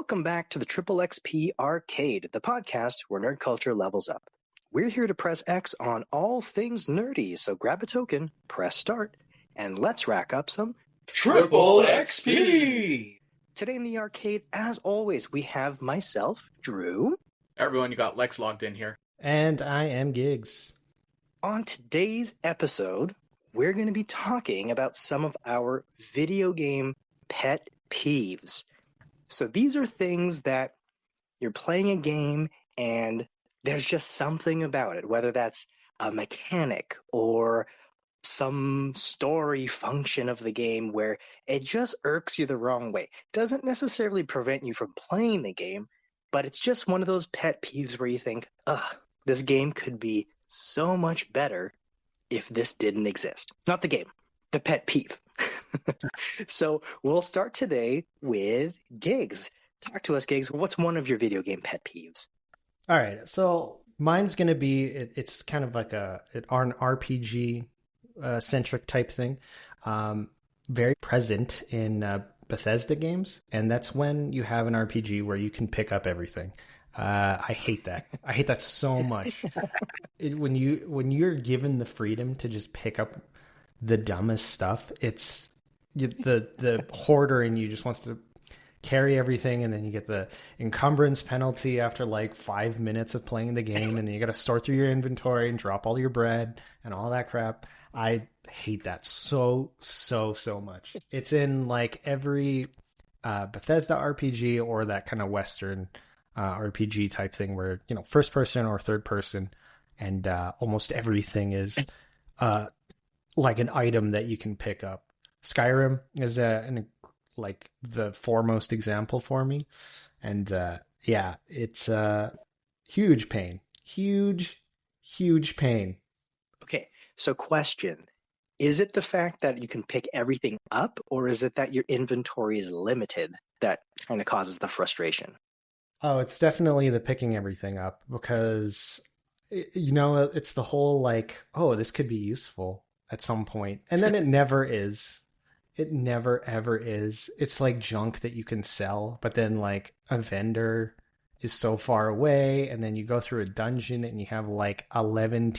Welcome back to the Triple XP Arcade, the podcast where nerd culture levels up. We're here to press X on all things nerdy, so grab a token, press start, and let's rack up some Triple XP! Today in the arcade, as always, we have myself, Drew. Everyone, you got Lex logged in here. And I am Gigs. On today's episode, we're going to be talking about some of our video game pet peeves. So these are things that you're playing a game and there's just something about it, whether that's a mechanic or some story function of the game where it just irks you the wrong way. Doesn't necessarily prevent you from playing the game, but it's just one of those pet peeves where you think, this game could be so much better if this didn't exist. Not the game, the pet peeve. So we'll start today with Gigs. Talk to us, Gigs. What's one of your video game pet peeves? All right, so mine's going to be, it's kind of like an RPG centric type thing. Very present in Bethesda games, and that's when you have an RPG where you can pick up everything. I hate that. I hate that so much. When you're given the freedom to just pick up the dumbest stuff, it's the hoarder in you just wants to carry everything, and then you get the encumbrance penalty after like 5 minutes of playing the game, and then you got to sort through your inventory and drop all your bread and all that crap. I hate that so much. It's in like every Bethesda RPG or that kind of Western RPG type thing where, first person or third person, and almost everything is like an item that you can pick up. Skyrim is like the foremost example for me. And it's a huge pain. Huge pain. Okay, so question. Is it the fact that you can pick everything up, or is it that your inventory is limited that kind of causes the frustration? Oh, it's definitely the picking everything up, because, it's the whole like, oh, this could be useful at some point. And then it never is. It never, ever is. It's like junk that you can sell, but then like a vendor is so far away, and then you go through a dungeon and you have like 11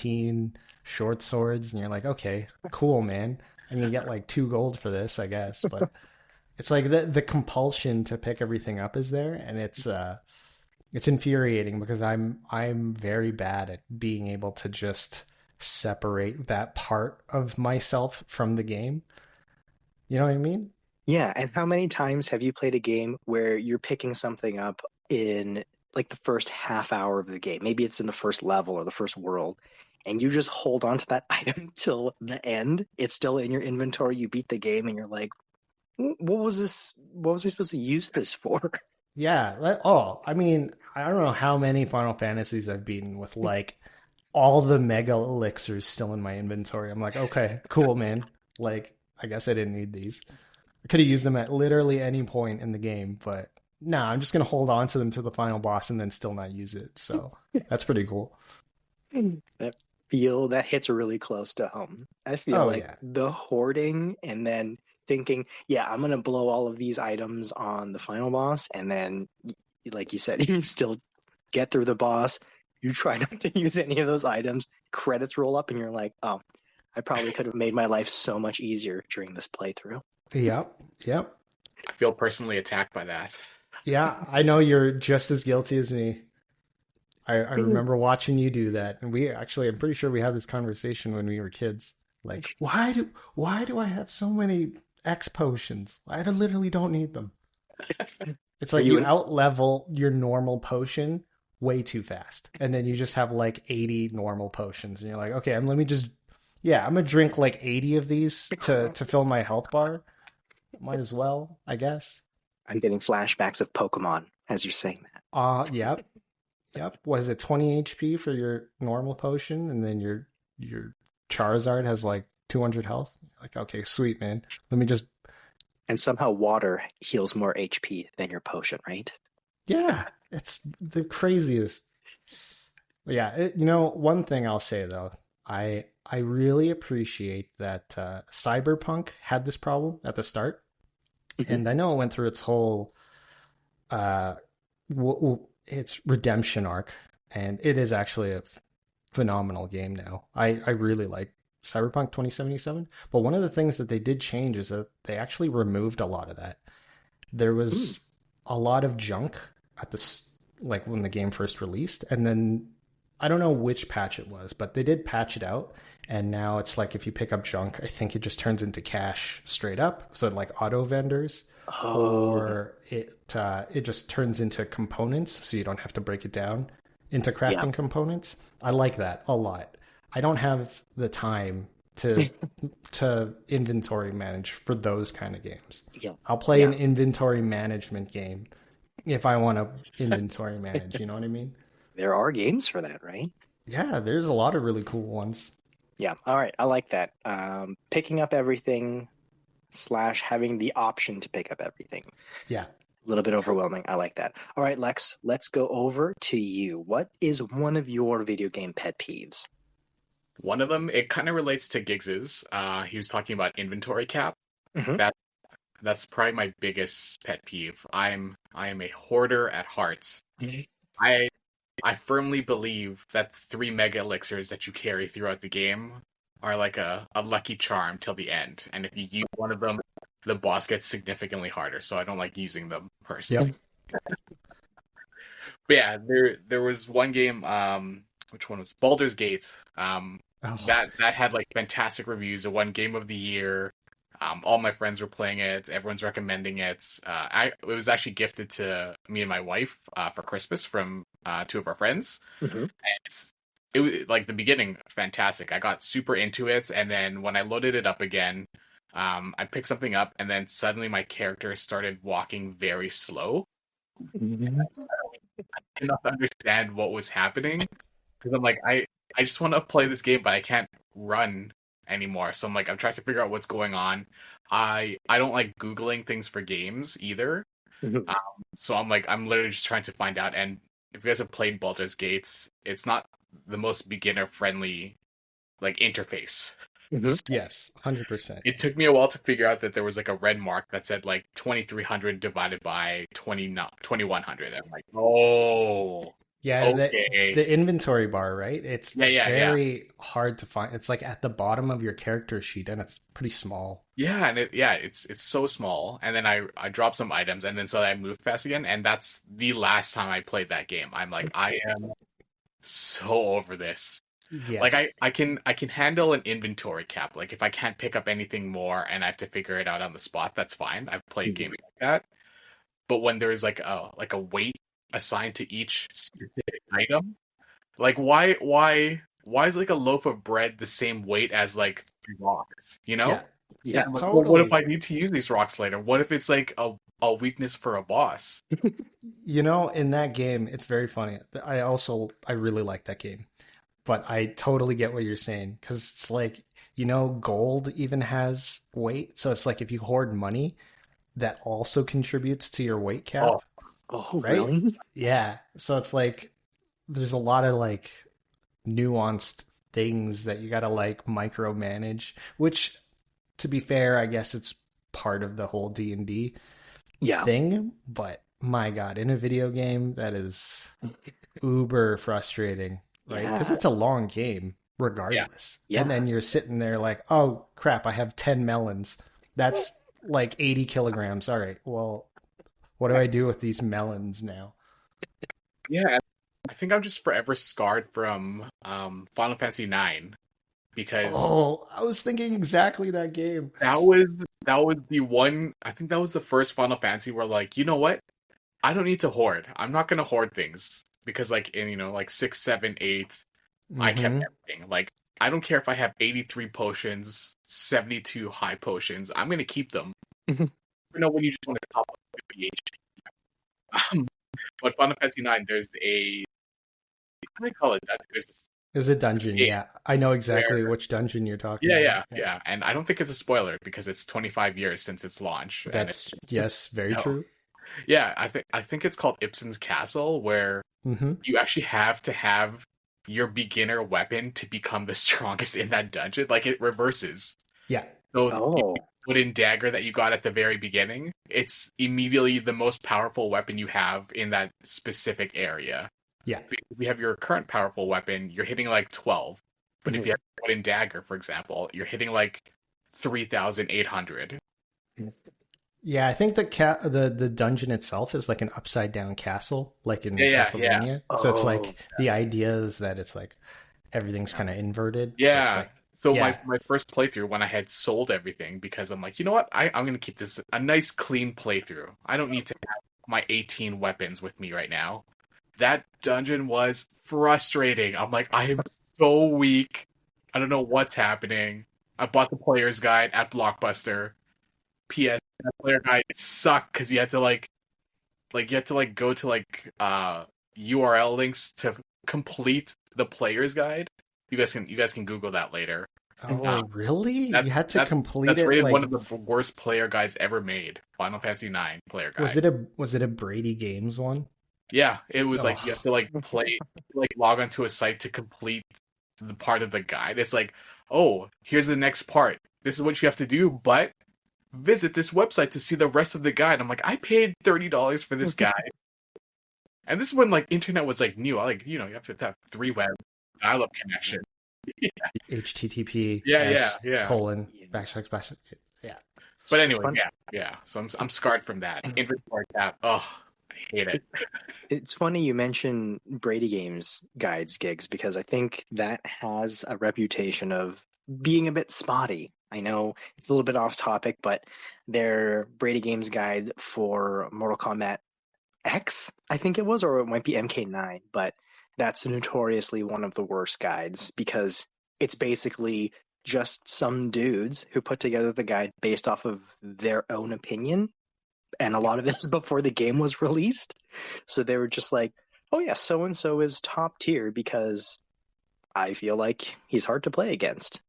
short swords, and you're like, okay, cool, man. And you get like 2 gold for this, I guess. But it's like the compulsion to pick everything up is there, and it's infuriating because I'm very bad at being able to just separate that part of myself from the game. You know what I mean? Yeah, and how many times have you played a game where you're picking something up in like the first half hour of the game? Maybe it's in the first level or the first world, and you just hold on to that item till the end. It's still in your inventory. You beat the game, and you're like, what was this? What was I supposed to use this for? Yeah. I mean, I don't know how many Final Fantasies I've beaten with like all the mega elixirs still in my inventory. I'm like, okay, cool, man. Like, I guess I didn't need these. I could have used them at literally any point in the game, but I'm just going to hold on to them to the final boss and then still not use it. So that's pretty cool. That hits really close to home. I feel the hoarding and then thinking, I'm going to blow all of these items on the final boss. And then, like you said, you still get through the boss. You try not to use any of those items. Credits roll up and you're like, oh, I probably could have made my life so much easier during this playthrough. Yep. I feel personally attacked by that. Yeah, I know you're just as guilty as me. I remember watching you do that. And I'm pretty sure we had this conversation when we were kids. Like, why do I have so many X potions? I literally don't need them. It's like you out-level your normal potion way too fast. And then you just have like 80 normal potions. And you're like, okay, I'm going to drink like 80 of these to fill my health bar. Might as well, I guess. I'm getting flashbacks of Pokemon as you're saying that. Yep. What is it, 20 HP for your normal potion? And then your Charizard has like 200 health. Like, okay, sweet, man. Let me just... And somehow water heals more HP than your potion, right? Yeah, it's the craziest. But yeah, one thing I'll say though, I really appreciate that Cyberpunk had this problem at the start. And I know it went through its whole uh, it's Redemption Arc, and it is actually a phenomenal game now. I really like Cyberpunk 2077, but one of the things that they did change is that they actually removed a lot of that. There Hmm. was a lot of junk at like when the game first released, and then I don't know which patch it was, but they did patch it out, and now it's like if you pick up junk, I think it just turns into cash straight up. So like auto vendors, Oh, or it just turns into components, so you don't have to break it down into yeah. crafting components. I like that a lot. I don't have the time to inventory manage for those kind of games. Yeah. I'll play Yeah. an inventory management game if I want to inventory manage, you know what I mean? There are games for that, right? Yeah, there's a lot of really cool ones. Yeah. All right. I like that. Picking up everything slash having the option to pick up everything. Yeah. A little bit overwhelming. I like that. All right, Lex, let's go over to you. What is one of your video game pet peeves? One of them, it kind of relates to Giggs's. He was talking about inventory cap. Hmm. That that's probably my biggest pet peeve. I am a hoarder at heart. I I firmly believe that the 3 mega elixirs that you carry throughout the game are like a lucky charm till the end. And if you use one of them, the boss gets significantly harder. So I don't like using them Yep. personally. But yeah, there was one game, which one was Baldur's Gate. Oh, That had like fantastic reviews. It won Game of the Year. All my friends were playing it. Everyone's recommending it. It was actually gifted to me and my wife for Christmas from two of our friends. Hmm. And it was like the beginning, fantastic. I got super into it, and then when I loaded it up again, I picked something up, and then suddenly my character started walking very slow. I did not understand what was happening because I'm like, I just want to play this game, but I can't run anymore. So I'm like, I'm trying to figure out what's going on. I don't like Googling things for games either. Hmm. Um, so I'm like, I'm literally just trying to find out. And if you guys have played Baldur's Gates, it's not the most beginner friendly like interface. Hmm. So yes, 100%. it took me a while to figure out that there was like a red mark that said like 2300 divided by 2100. I'm like, oh, Yeah, okay. the inventory bar, right? It's Yeah. very hard to find. It's like at the bottom of your character sheet, and it's pretty small. Yeah, and it's so small. And then I dropped some items, and then so I moved fast again. And that's the last time I played that game. I'm like, I am so over this. Like Yes. I can handle an inventory cap. Like if I can't pick up anything more and I have to figure it out on the spot, that's fine. I've played games like that. But when there's like a weight assigned to each specific item, like why is like a loaf of bread the same weight as like 3 rocks? You know? Yeah. Yeah. Yeah, I'm like, well, what if totally. I need to use these rocks later? What if it's like a weakness for a boss? You know, in that game, it's very funny. I really like that game, but I totally get what you're saying because it's like, gold even has weight. So it's like if you hoard money, that also contributes to your weight Oh, cap, Oh, right? really? Yeah. So it's like there's a lot of like nuanced things that you got to like micromanage, which to be fair, I guess it's part of the whole D&D Yeah. thing, but my god, in a video game that is uber frustrating, right? Because Yeah. it's a long game yeah. regardless. And Yeah. then you're sitting there like, "Oh crap, I have 10 melons. That's like 80 kilograms. All right. Well, what do I do with these melons now?" Yeah. I think I'm just forever scarred from Final Fantasy 9 because Oh, I was thinking exactly that game. that was the one. I think that was the first Final Fantasy where like, you know what? I don't need to hoard. I'm not gonna hoard things because like in like 6, 7, 8, I kept Hmm. everything. Like I don't care if I have 83 potions, 72 high potions. I'm gonna keep them. Mhm. You know when you just want to top up 50 HP. But Final Fantasy 9, there's a what do they call it? There's Is a a dungeon, gate yeah. I know exactly where which dungeon you're talking about. Yeah. yeah. And I don't think it's a spoiler because it's 25 years since its launch, and it's That's yes, very no. true. Yeah, I think it's called Ibsen's Castle, where Hmm. you actually have to have your beginner weapon to become the strongest in that dungeon. Like it reverses. Yeah. So Oh. wooden dagger that you got at the very beginning, it's immediately the most powerful weapon you have in that specific area. Yeah. If you have your current powerful weapon, you're hitting like 12. But if you have a wooden dagger, for example, you're hitting like 3,800. Yeah, I think the dungeon itself is like an upside down castle, like in Castlevania. Yeah. So it's Oh, like the idea is that it's like everything's kind of inverted. Yeah. So So it's like, my first playthrough, when I had sold everything, because I'm like, you know what, I'm gonna keep this a nice clean playthrough. I don't need to have my 18 weapons with me right now. That dungeon was frustrating. I'm like, I am so weak. I don't know what's happening. I bought the player's guide at Blockbuster. PS, that player guide sucked because you had to go to URL links to complete the player's guide. You guys can Google that later. oh, really? You had to complete That's it rated like one of the worst player guides ever made. Final Fantasy IX player guide. was it a Brady Games one? Yeah, it was like you Oh. have to log onto a site to complete the part of the guide. It's like, oh, here's the next part. This is what you have to do, but visit this website to see the rest of the guide. I'm like, I paid $30 for this guide. And this is when like internet was like new. You have to have 3 web dial-up connection. HTTP Yeah. colon backslash. Yeah. But anyway, yeah. So I'm scarred from that. Inventory cap. Oh, I hate it. It's funny you mention Brady Games guides, Gigs, because I think that has a reputation of being a bit spotty. I know it's a little bit off topic, but their Brady Games guide for Mortal Kombat X, I think it was, or it might be MK9, but that's notoriously one of the worst guides because it's basically just some dudes who put together the guide based off of their own opinion. And a lot of it is before the game was released. So they were just like, oh yeah, so-and-so is top tier because I feel like he's hard to play against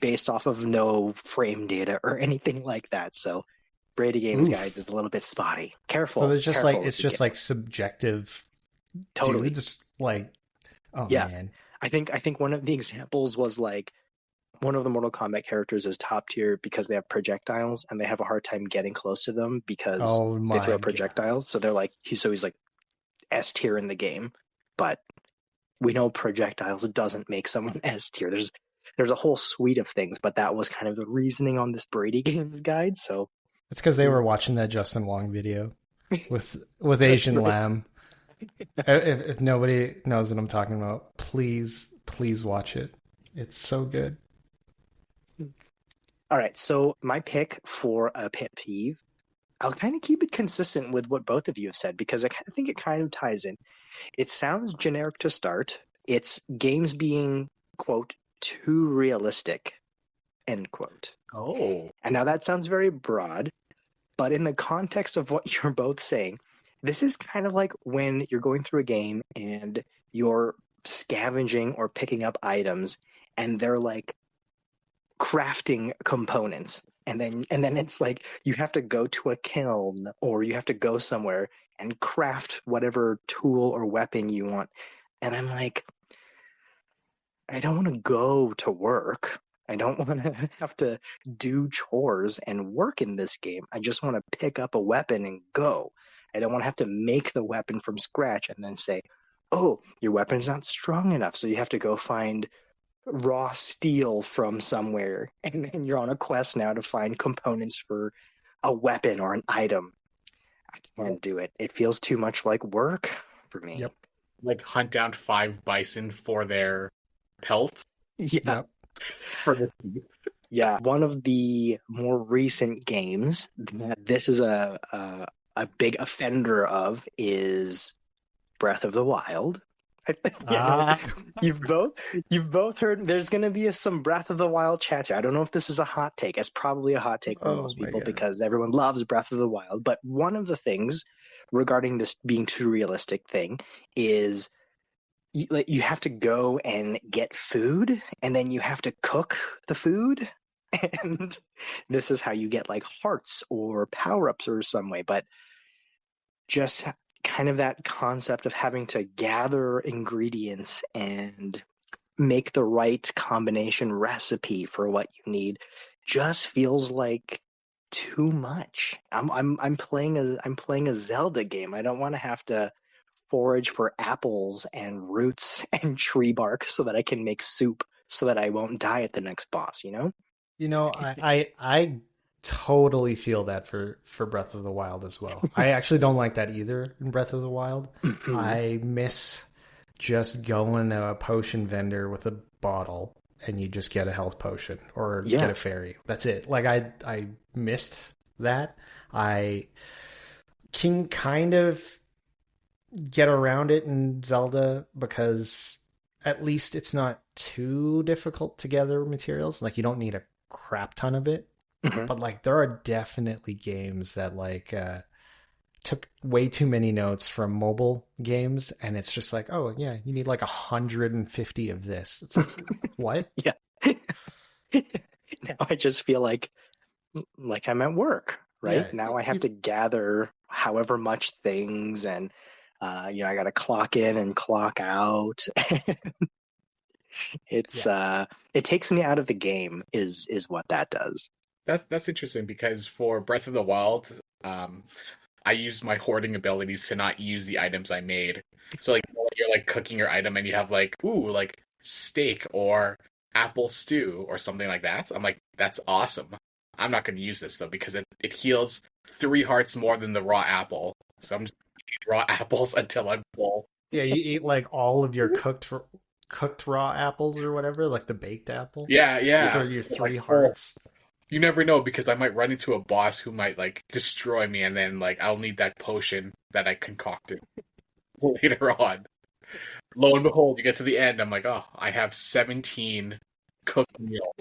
based off of no frame data or anything like that. So Brady Games guide is a little bit spotty. Careful. So it's just like it's like subjective. Totally. Dudes, like, oh Yeah. man. I think one of the examples was like one of the Mortal Kombat characters is top tier because they have projectiles and they have a hard time getting close to them because they throw projectiles. God. So they're like he's like S tier in the game, but we know projectiles doesn't make someone S tier. There's a whole suite of things, but that was kind of the reasoning on this Brady Games guide. So it's because they were watching that Justin Long video with Asian Lamb. If nobody knows what I'm talking about, please watch it. It's so good. All right, so my pick for a pet peeve, I'll kind of keep it consistent with what both of you have said because I think it kind of ties in. It sounds generic to start. It's games being, quote, too realistic, end quote. Oh. And now that sounds very broad, but in the context of what you're both saying, this is kind of like when you're going through a game and you're scavenging or picking up items and they're like crafting components. And then it's like you have to go to a kiln or you have to go somewhere and craft whatever tool or weapon you want. And I'm like, I don't want to go to work. I don't want to have to do chores and work in this game. I just want to pick up a weapon and go. I don't want to have to make the weapon from scratch and then say, oh, your weapon's not strong enough, so you have to go find raw steel from somewhere. And then you're on a quest now to find components for a weapon or an item. I can't do it. It feels too much like work for me. Yep. Like hunt down 5 bison for their pelt. Yeah. Yep. For the teeth. Yeah. One of the more recent games that this is a big offender of is Breath of the Wild. You've both heard there's going to be some Breath of the Wild chats here. I don't know if this is a hot take. It's probably a hot take for most people because everyone loves Breath of the Wild. But one of the things regarding this being too realistic thing is you have to go and get food and then you have to cook the food. And this is how you get like hearts or power-ups or some way. But just kind of that concept of having to gather ingredients and make the right combination recipe for what you need just feels like too much. I'm playing a Zelda game. I don't want to have to forage for apples and roots and tree bark so that I can make soup so that I won't die at the next boss, you know? You know, I totally feel that for Breath of the Wild as well. I actually don't like that either in Breath of the Wild. I miss just going to a potion vendor with a bottle and you just get a health potion or get a fairy. That's it. Like I missed that. I can kind of get around it in Zelda because at least it's not too difficult to gather materials. Like you don't need a crap ton of it. But like there are definitely games that like took way too many notes from mobile games, and it's just like, oh yeah, you need like 150 of this. It's like, what? Yeah. Now I just feel like I'm at work, right? Yeah. Now I have to gather however much things, and I got to clock in and clock out. It takes me out of the game is what that does. That's interesting because for Breath of the Wild, I used my hoarding abilities to not use the items I made. So like when you're like cooking your item and you have like like steak or apple stew or something like that. I'm like, that's awesome. I'm not going to use this though because it heals 3 hearts more than the raw apple. So I'm just eating raw apples until I'm full. Yeah, you eat like all of your cooked raw apples or whatever, like the baked apple. Yeah. For your 3 like, hearts. You never know because I might run into a boss who might like destroy me, and then like I'll need that potion that I concocted later on. Lo and behold, you get to the end. I'm like, oh, I have 17 cooked meals.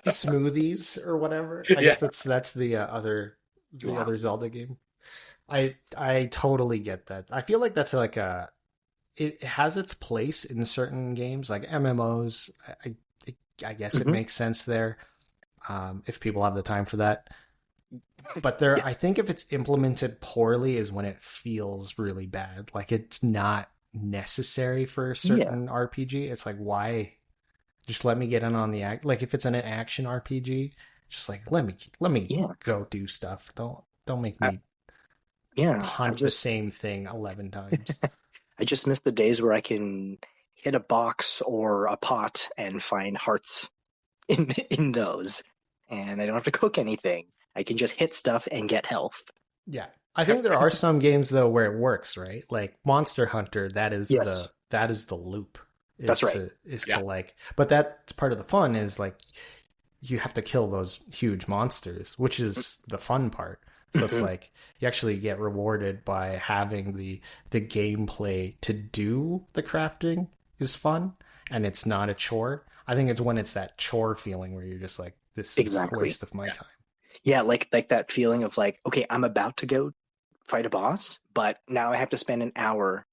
Smoothies or whatever. I guess that's the other Zelda game. I totally get that. I feel like that's like it has its place in certain games like MMOs. I guess it makes sense there. If people have the time for that. But I think if it's implemented poorly is when it feels really bad. Like it's not necessary for a certain RPG. It's like, why? Just let me get in on the act. Like if it's an action RPG, just like let me go do stuff. Don't make me hunt the same thing 11 times. I just miss the days where I can hit a box or a pot and find hearts in those. And I don't have to cook anything. I can just hit stuff and get health. Yeah. I think there are some games though where it works, right? Like Monster Hunter, that is the loop. That's right. To like, but that's part of the fun is like you have to kill those huge monsters, which is the fun part. So it's like you actually get rewarded by having the gameplay to do the crafting is fun and it's not a chore. I think it's when it's that chore feeling where you're just like, this is a waste of my time. Yeah, like that feeling of like, okay, I'm about to go fight a boss, but now I have to spend an hour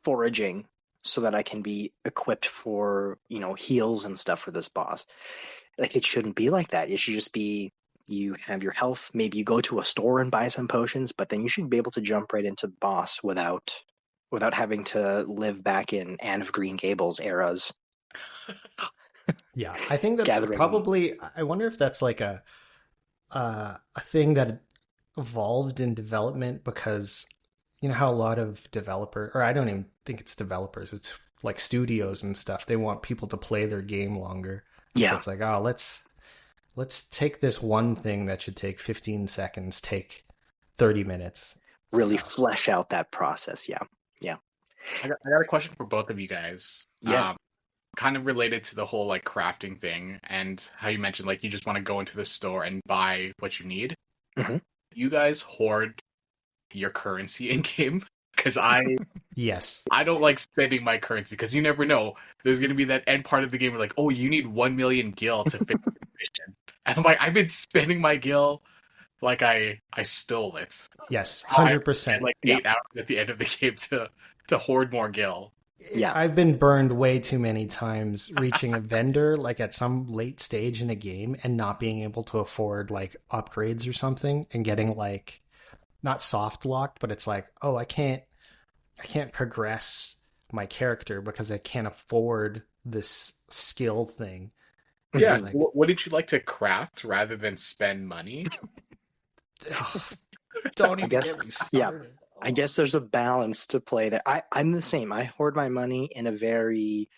foraging so that I can be equipped for, heals and stuff for this boss. Like it shouldn't be like that. It should just be you have your health, maybe you go to a store and buy some potions, but then you should be able to jump right into the boss without having to live back in Anne of Green Gables eras. Yeah, I think that's probably. I wonder if that's like a thing that evolved in development because you know how a lot of or I don't even think it's developers. It's like studios and stuff. They want people to play their game longer. So it's like, oh, let's take this one thing that should take 15 seconds, take 30 minutes. Really flesh out that process. Yeah. I got a question for both of you guys. Yeah. Kind of related to the whole like crafting thing and how you mentioned like you just want to go into the store and buy what you need. You guys hoard your currency in game because I don't like spending my currency because you never know, there's going to be that end part of the game where like, oh, you need 1 million gil to finish the mission, and I'm like, I've been spending my gil like I stole it. Yes, 100%. Like 8 hours at the end of the game to hoard more gil. Yeah, I've been burned way too many times reaching a vendor like at some late stage in a game and not being able to afford like upgrades or something and getting like not soft locked, but it's like, oh, I can't progress my character because I can't afford this skill thing. Yeah, like, what did you like to craft rather than spend money? Don't even guess- get me yeah. started. I guess there's a balance to play that. I'm the same. I hoard my money in a very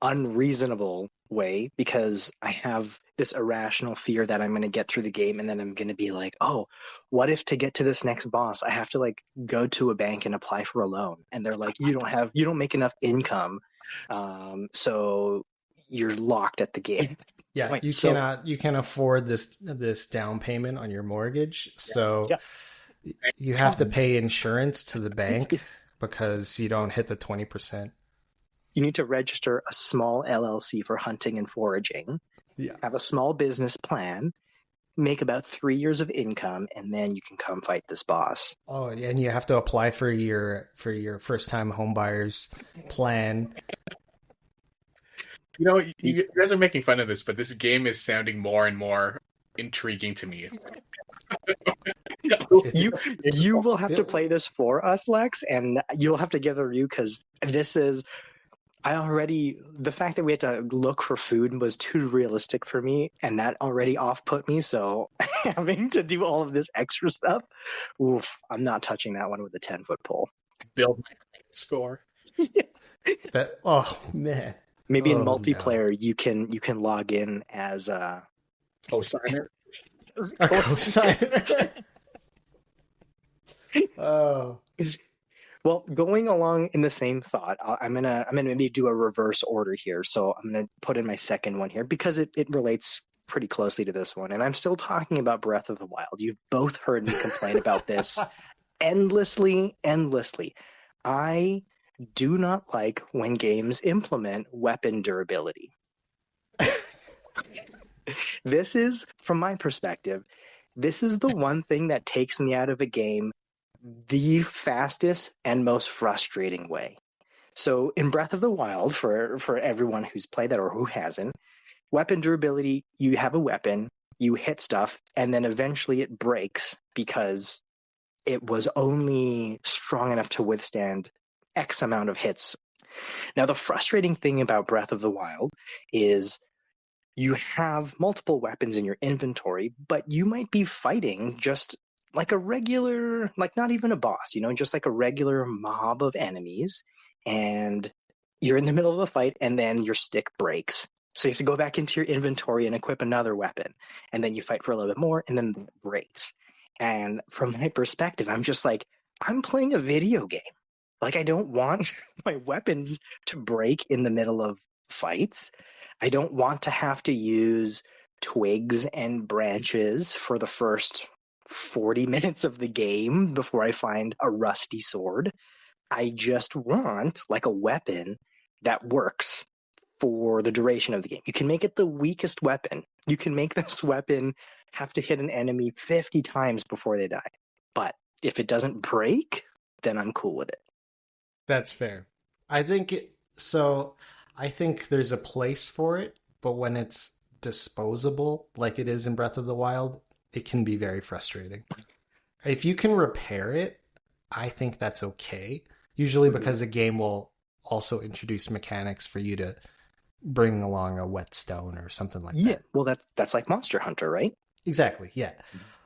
unreasonable way because I have this irrational fear that I'm going to get through the game and then I'm going to be like, oh, what if to get to this next boss, I have to like go to a bank and apply for a loan? And they're like, you don't make enough income. So you're locked at the game. Yeah, Wait, you so- can't afford this down payment on your mortgage, so Yeah. you have to pay insurance to the bank because you don't hit the 20%. You need to register a small LLC for hunting and foraging. Yeah. Have a small business plan, make about 3 years of income, and then you can come fight this boss. Oh, yeah, and you have to apply for your first time homebuyers plan. You know, you guys are making fun of this, but this game is sounding more and more intriguing to me. You will have to play this for us, Lex, and you'll have to give a review because this is. The fact that we had to look for food was too realistic for me, and that already off-put me. So having to do all of this extra stuff, oof, I'm not touching that one with a 10-foot pole. Build my credit score. Oh man. Maybe in Oh, multiplayer you can log in as a Co-signer. A cosigner. Oh. Well, going along in the same thought, I'm gonna maybe do a reverse order here. So I'm gonna put in my second one here because it relates pretty closely to this one. And I'm still talking about Breath of the Wild. You've both heard me complain about this endlessly. I do not like when games implement weapon durability. This is, from my perspective, this is the one thing that takes me out of a game the fastest and most frustrating way. So in Breath of the Wild, for everyone who's played that or who hasn't, weapon durability, you have a weapon, you hit stuff, and then eventually it breaks because it was only strong enough to withstand X amount of hits. Now, the frustrating thing about Breath of the Wild is you have multiple weapons in your inventory, but you might be fighting just like a regular, like not even a boss, just like a regular mob of enemies, and you're in the middle of the fight, and then your stick breaks. So you have to go back into your inventory and equip another weapon, and then you fight for a little bit more, and then it breaks. And from my perspective, I'm just like, I'm playing a video game. Like, I don't want my weapons to break in the middle of fights. I don't want to have to use twigs and branches for the first 40 minutes of the game before I find a rusty sword. I just want like a weapon that works for the duration of the game. You can make it the weakest weapon. You can make this weapon have to hit an enemy 50 times before they die. But if it doesn't break, then I'm cool with it. That's fair. I think there's a place for it, but when it's disposable, like it is in Breath of the Wild, it can be very frustrating. If you can repair it, I think that's okay. Usually because the game will also introduce mechanics for you to bring along a whetstone or something like that. Yeah, well, that's like Monster Hunter, right? Exactly, yeah.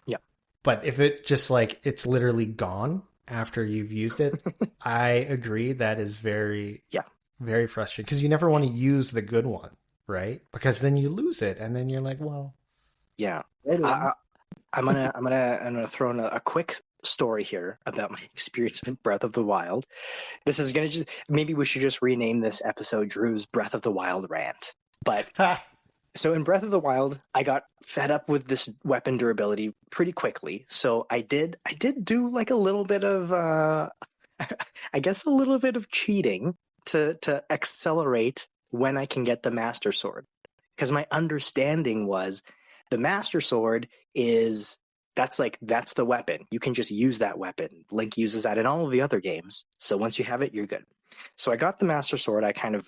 Yeah. But if it just like it's literally gone after you've used it, I agree that is very frustrating because you never want to use the good one, right? Because then you lose it, and then you're like, well, yeah. I'm gonna throw in a quick story here about my experience with Breath of the Wild. This is maybe we should just rename this episode Drew's Breath of the Wild rant. But so in Breath of the Wild, I got fed up with this weapon durability pretty quickly. So I did do like a little bit of I guess a little bit of cheating to accelerate when I can get the Master Sword. Because my understanding was the Master Sword that's the weapon. You can just use that weapon. Link uses that in all of the other games. So once you have it, you're good. So I got the Master Sword. I kind of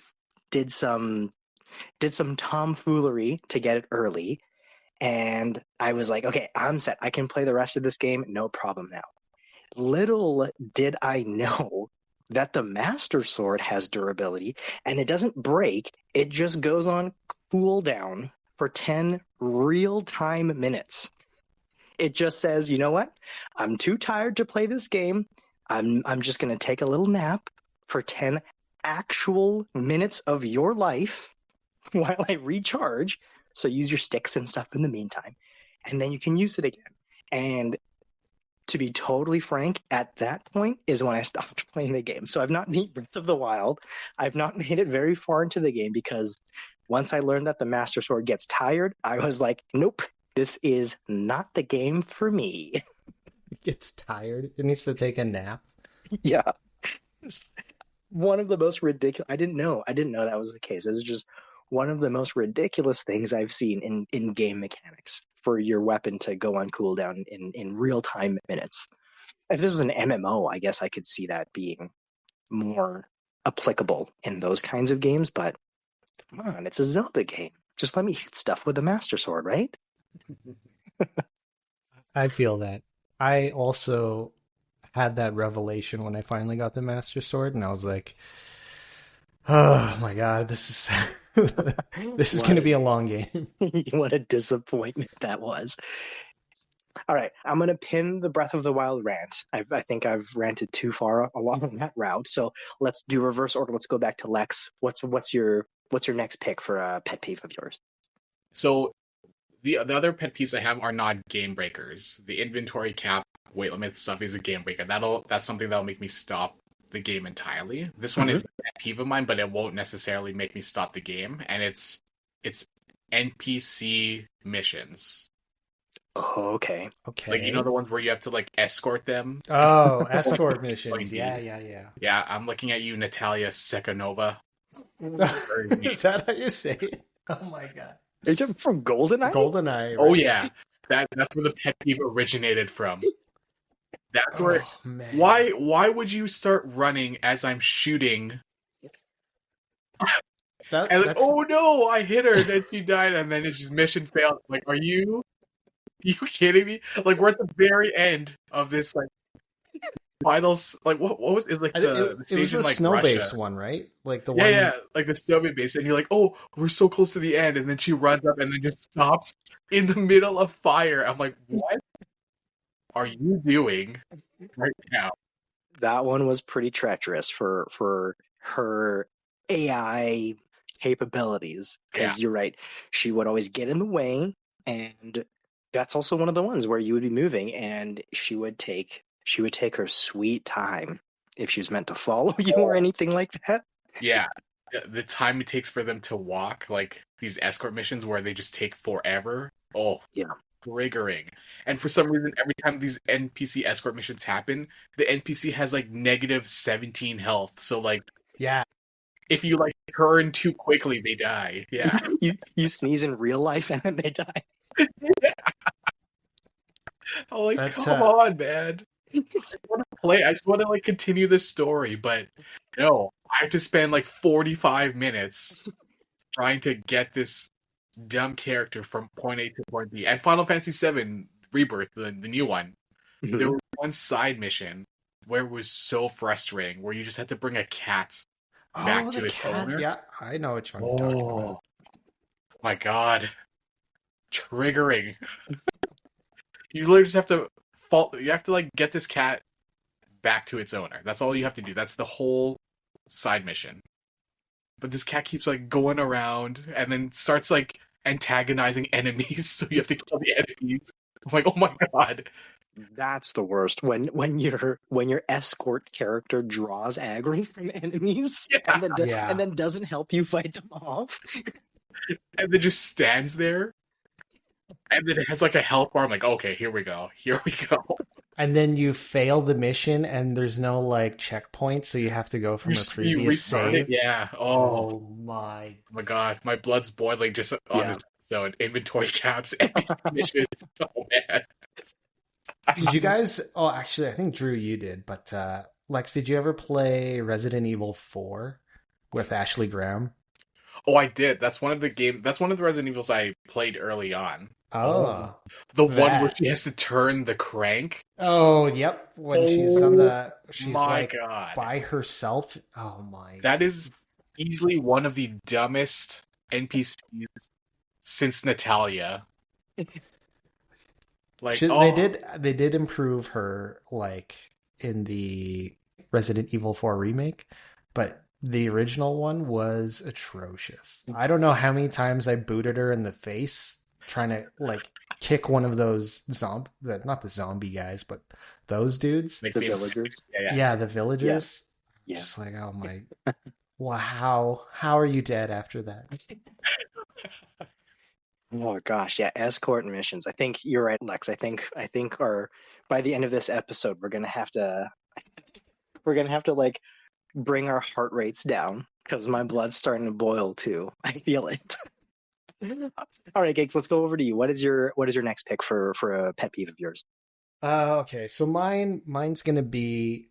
did some tomfoolery to get it early. And I was like, okay, I'm set. I can play the rest of this game. No problem now. Little did I know that the Master Sword has durability and it doesn't break. It just goes on cooldown for 10 real-time minutes. It just says, you know what? I'm too tired to play this game. I'm just going to take a little nap for 10 actual minutes of your life while I recharge. So use your sticks and stuff in the meantime, and then you can use it again. And to be totally frank, at that point is when I stopped playing the game. So I've not beat Breath of the Wild. I've not made it very far into the game because once I learned that the Master Sword gets tired, I was like, nope, this is not the game for me. It gets tired. It needs to take a nap. Yeah. One of the most ridiculous. I didn't know that was the case. This is just one of the most ridiculous things I've seen in game mechanics for your weapon to go on cooldown in real time minutes. If this was an MMO, I guess I could see that being more applicable in those kinds of games, but come on, it's a Zelda game. Just let me hit stuff with a Master Sword, right? I feel that. I also had that revelation when I finally got the Master Sword, and I was like, oh my god, this is going to be a long game. What a disappointment that was. All right, I'm going to pin the Breath of the Wild rant. I think I've ranted too far along that route, so let's do reverse order. Let's go back to Lex. What's your next pick for a pet peeve of yours? So the other pet peeves I have are not game breakers. The inventory cap, weight limit stuff is a game breaker. That's something that'll make me stop the game entirely. This one is a pet peeve of mine, but it won't necessarily make me stop the game. And it's NPC missions. Oh, okay. Okay. Like, you know, the ones where you have to like escort them. Oh, escort missions. Yeah. Yeah, I'm looking at you, Natalia Sekanova. Is that how you say it? Oh my god. Are you talking from GoldenEye? GoldenEye. Right? Oh yeah, that's where the pet peeve originated from. That's where. Oh, man. Why would you start running as I'm shooting? And like, oh no, I hit her, then she died, and then it's just mission failed. Like, are you kidding me? Like, we're at the very end of this like finals. Like, what was it? Like the station, it was the like snow Russia. base one, right? Like the Yeah, one. yeah, like the snowman base, and you're like, oh, we're so close to the end, and then she runs up and then just stops in the middle of fire. I'm like, what are you doing right now? That one was pretty treacherous for her AI capabilities, because you're right, she would always get in the way, and that's also one of the ones where you would be moving and she would take her sweet time if she was meant to follow you or anything like that. Yeah, the time it takes for them to walk, like these escort missions where they just take forever. Oh, yeah, triggering. And for some reason, every time these NPC escort missions happen, the NPC has like negative 17 health. So like, yeah, if you like turn too quickly, they die. Yeah, you sneeze in real life and then they die. Oh, like, come on, man. I want to play. I just want to like continue this story, but no, I have to spend like 45 minutes trying to get this dumb character from point A to point B. And Final Fantasy VII Rebirth, the new one, there was one side mission where it was so frustrating, where you just had to bring a cat back to its owner. Yeah, I know which one you're talking about. My God, triggering. You literally just have to you have to like get this cat back to its owner. That's all you have to do. That's the whole side mission. But this cat keeps like going around and then starts like antagonizing enemies, so you have to kill the enemies. I'm like, oh my God. That's the worst, when your escort character draws aggro from enemies and then doesn't help you fight them off. And then just stands there. And then it has like a health bar. I'm like, okay, here we go. And then you fail the mission, and there's no like checkpoint, so you have to go from a previous save. Yeah. Oh my God, my blood's boiling just on this episode. Inventory caps, NPC missions. Oh man. Did you guys? Oh, actually, I think Drew, you did. But Lex, did you ever play Resident Evil 4 with Ashley Graham? Oh, I did. That's one of the Resident Evils I played early on. Oh, the one where she has to turn the crank. Oh, yep. When she's like God. by herself. Oh my! That is easily one of the dumbest NPCs since Natalia. Like, They did improve her, like, in the Resident Evil 4 remake, but the original one was atrocious. I don't know how many times I booted her in the face trying to, like, kick one of those not the zombie guys, but those dudes. like The villagers. Yeah, the villagers. Yeah. Just like, oh my, wow, how are you dead after that? Oh gosh, yeah, escort missions. I think you're right, Lex. I think our by the end of this episode, we're gonna have to like bring our heart rates down because my blood's starting to boil too. I feel it. All right, Gigs, let's go over to you. What is your next pick for a pet peeve of yours? Okay, so mine's gonna be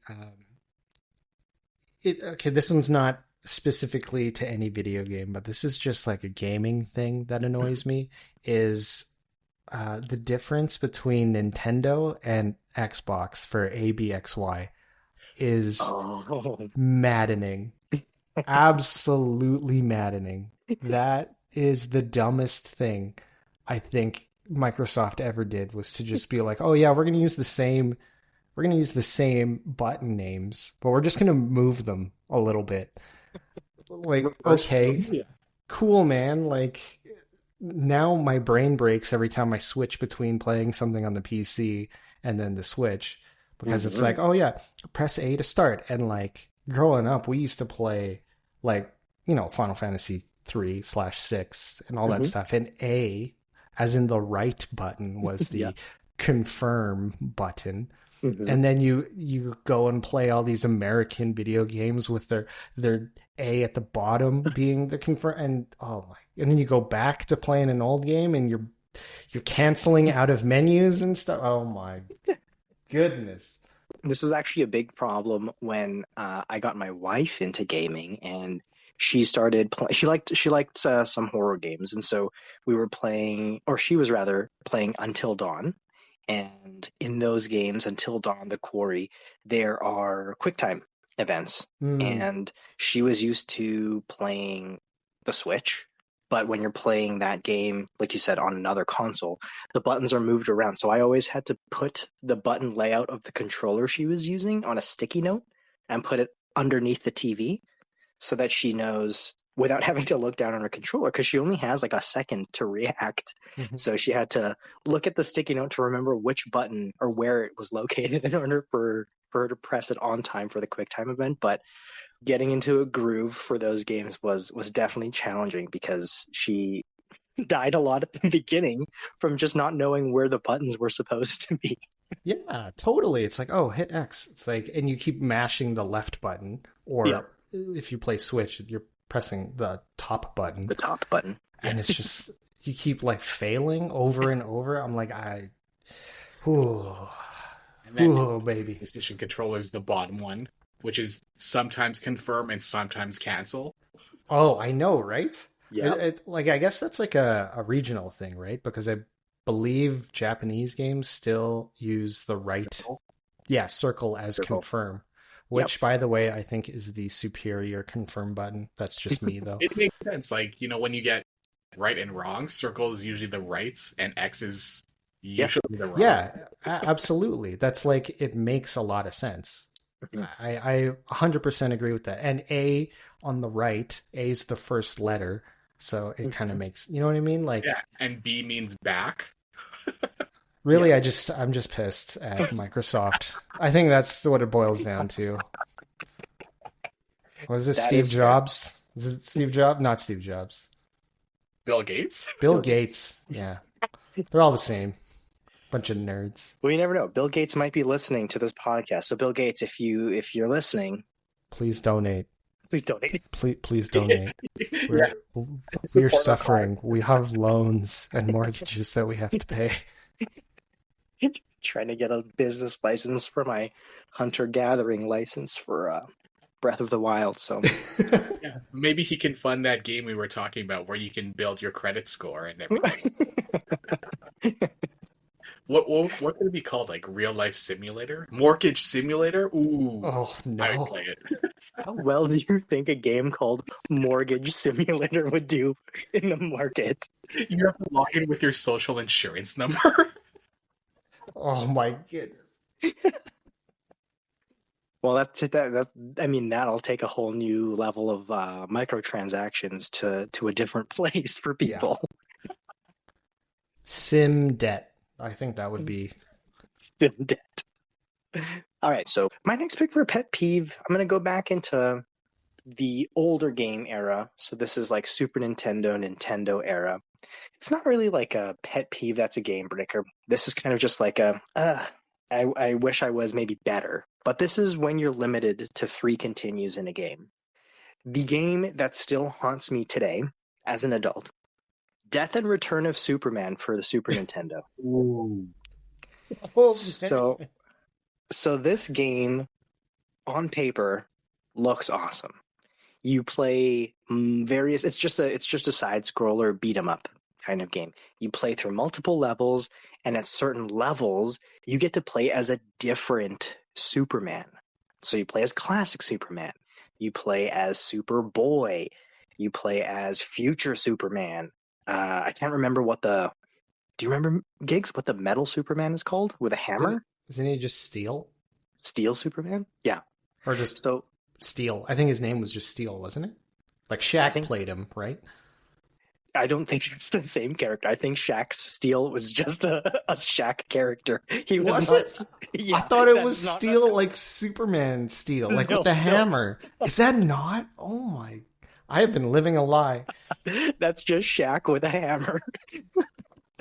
okay, this one's not specifically to any video game, but this is just like a gaming thing that annoys me is the difference between Nintendo and Xbox for ABXY is maddening. Absolutely maddening. That is the dumbest thing I think Microsoft ever did, was to just be like, "Oh yeah, we're going to use the same button names, but we're just going to move them a little bit." Like, okay, cool, man. Like, now my brain breaks every time I switch between playing something on the PC and then the Switch, because it's like, oh yeah, press A to start. And like, growing up, we used to play, like, Final Fantasy 3/6 and all that stuff. And A, as in the right button, was the confirm button. And then you go and play all these American video games with their A at the bottom being the confirm, and and then you go back to playing an old game and you're canceling out of menus and stuff. Oh my goodness. This was actually a big problem when I got my wife into gaming, and she started she liked some horror games, and so we were playing, or she was rather playing Until Dawn. And in those games, Until Dawn, The Quarry, there are QuickTime events. And she was used to playing the Switch. But when you're playing that game, like you said, on another console, the buttons are moved around. So I always had to put the button layout of the controller she was using on a sticky note and put it underneath the TV so that she knows, without having to look down on her controller, because she only has like a second to react. So she had to look at the sticky note to remember which button or where it was located in order for her to press it on time for the QuickTime event. But getting into a groove for those games was definitely challenging, because she died a lot at the beginning from just not knowing where the buttons were supposed to be. Yeah, totally. It's like, oh, hit X. It's like, and you keep mashing the left button, or if you play Switch, you're pressing the top button. The top button. And it's just, you keep like failing over and over. I'm like, baby. PlayStation controller is the bottom one, which is sometimes confirm and sometimes cancel. Oh, I know, right? Yeah. Like, I guess that's like a regional thing, right? Because I believe Japanese games still use the right, circle as confirm. Which, by the way, I think is the superior confirm button. That's just me, though. It makes sense. Like, when you get right and wrong, circle is usually the rights and X is usually the wrong. Yeah, absolutely. That's like, it makes a lot of sense. I 100% agree with that. And A on the right, A is the first letter. So it kind of makes, you know what I mean? Like, yeah, and B means back. Really, I'm just pissed at Microsoft. I think that's what it boils down to. Was it Steve Jobs? Is it Steve Jobs? Not Steve Jobs. Bill Gates? Bill Gates, yeah. They're all the same. Bunch of nerds. Well, you never know. Bill Gates might be listening to this podcast. So Bill Gates, if you're listening, please donate. Please donate. Please donate. We're suffering. We have loans and mortgages that we have to pay. Trying to get a business license for my hunter-gathering license for Breath of the Wild. So maybe he can fund that game we were talking about where you can build your credit score and everything. What could it be called? Like Real Life Simulator? Mortgage Simulator? Ooh. Oh, no. I would play it. How well do you think a game called Mortgage Simulator would do in the market? You have to log in with your social insurance number. Oh my goodness. Well, that's it. I mean, that'll take a whole new level of microtransactions to a different place for Yeah. people. Sim debt. I think that would be. Sim debt. All right, so my next pick for a pet peeve, I'm going to go back into the older game era. So this is like Super Nintendo, Nintendo era. It's not really like a pet peeve that's a game breaker. This is kind of just like I wish I was maybe better. But this is when you're limited to 3 continues in a game. The game that still haunts me today as an adult, Death and Return of Superman for the Super Nintendo. Ooh. Oh, So this game on paper looks awesome. You play various. It's just a side scroller beat 'em up kind of game. You play through multiple levels, and at certain levels, you get to play as a different Superman. So you play as classic Superman. You play as Superboy. You play as future Superman. I can't remember what the. Do you remember, Gigs, what the metal Superman is called with a hammer? Isn't he just Steel? Steel Superman? Yeah. Or just So Steel? I think his name was just Steel, wasn't it? Like Shaq played him, right? I don't think it's the same character. I think Shaq Steel was just a Shaq character. He was not, it? Yeah, I thought it was that's not- Steel, like Superman Steel, like No, with the no. hammer. Is that not? Oh my! I have been living a lie. That's just Shaq with a hammer.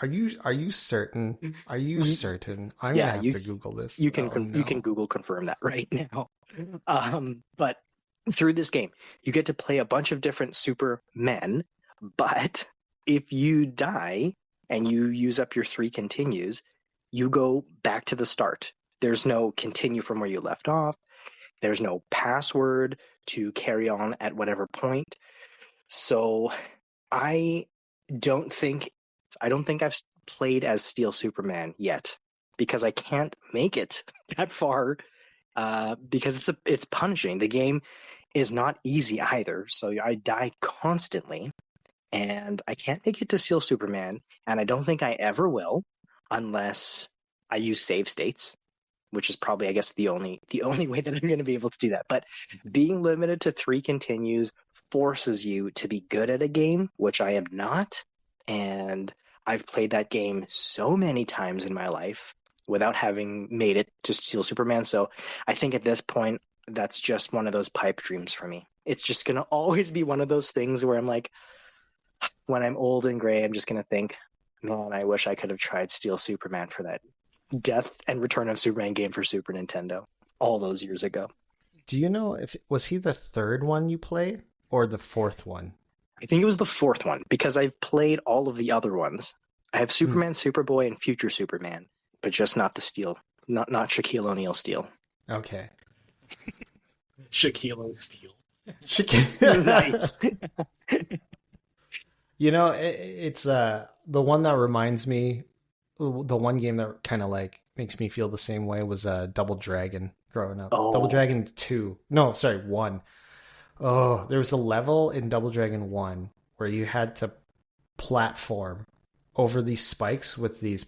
Are you certain? Are you certain? I'm Yeah, gonna have to Google this. You can Oh, no. you can Google confirm that right now. But through this game, you get to play a bunch of different Supermen. But if you die and you use up your 3 continues, you go back to the start. There's no continue from where you left off. There's no password to carry on at whatever point. So I don't think I've played as Steel Superman yet because I can't make it that far because it's punishing. The game is not easy either, so I die constantly, and I can't make it to Steel Superman, and I don't think I ever will unless I use save states, which is probably, I guess, the only way that I'm going to be able to do that. But being limited to 3 continues forces you to be good at a game, which I am not, and I've played that game so many times in my life without having made it to Steel Superman. So I think at this point, that's just one of those pipe dreams for me. It's just going to always be one of those things where I'm like, when I'm old and gray, I'm just going to think, man, I wish I could have tried Steel Superman for that Death and Return of Superman game for Super Nintendo all those years ago. Do you know if was he the 3rd one you played or the 4th one? I think it was the 4th one because I've played all of the other ones. I have Superman, Superboy, and Future Superman, but just not the Steel, not Shaquille O'Neal Steel. Okay. Shaquille O'Neal. Nice. You know, it's the one that reminds me. The one game that kind of like makes me feel the same way was Double Dragon growing up. Oh. Double Dragon 2. No, sorry, 1. Oh, there was a level in Double Dragon 1 where you had to platform over these spikes with these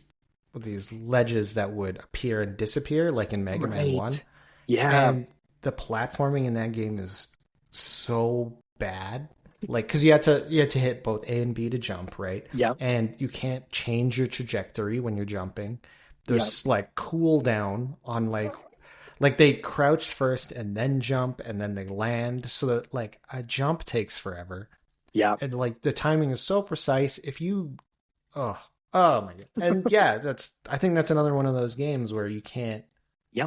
ledges that would appear and disappear, like in Mega Man 1. Yeah. And the platforming in that game is so bad. Like, because you had to hit both A and B to jump, right? Yeah. And you can't change your trajectory when you're jumping. There's like cooldown on like they crouch first and then jump and then they land, so that like a jump takes forever. Yeah. And like the timing is so precise. If you oh my god. And yeah, I think that's another one of those games where you can't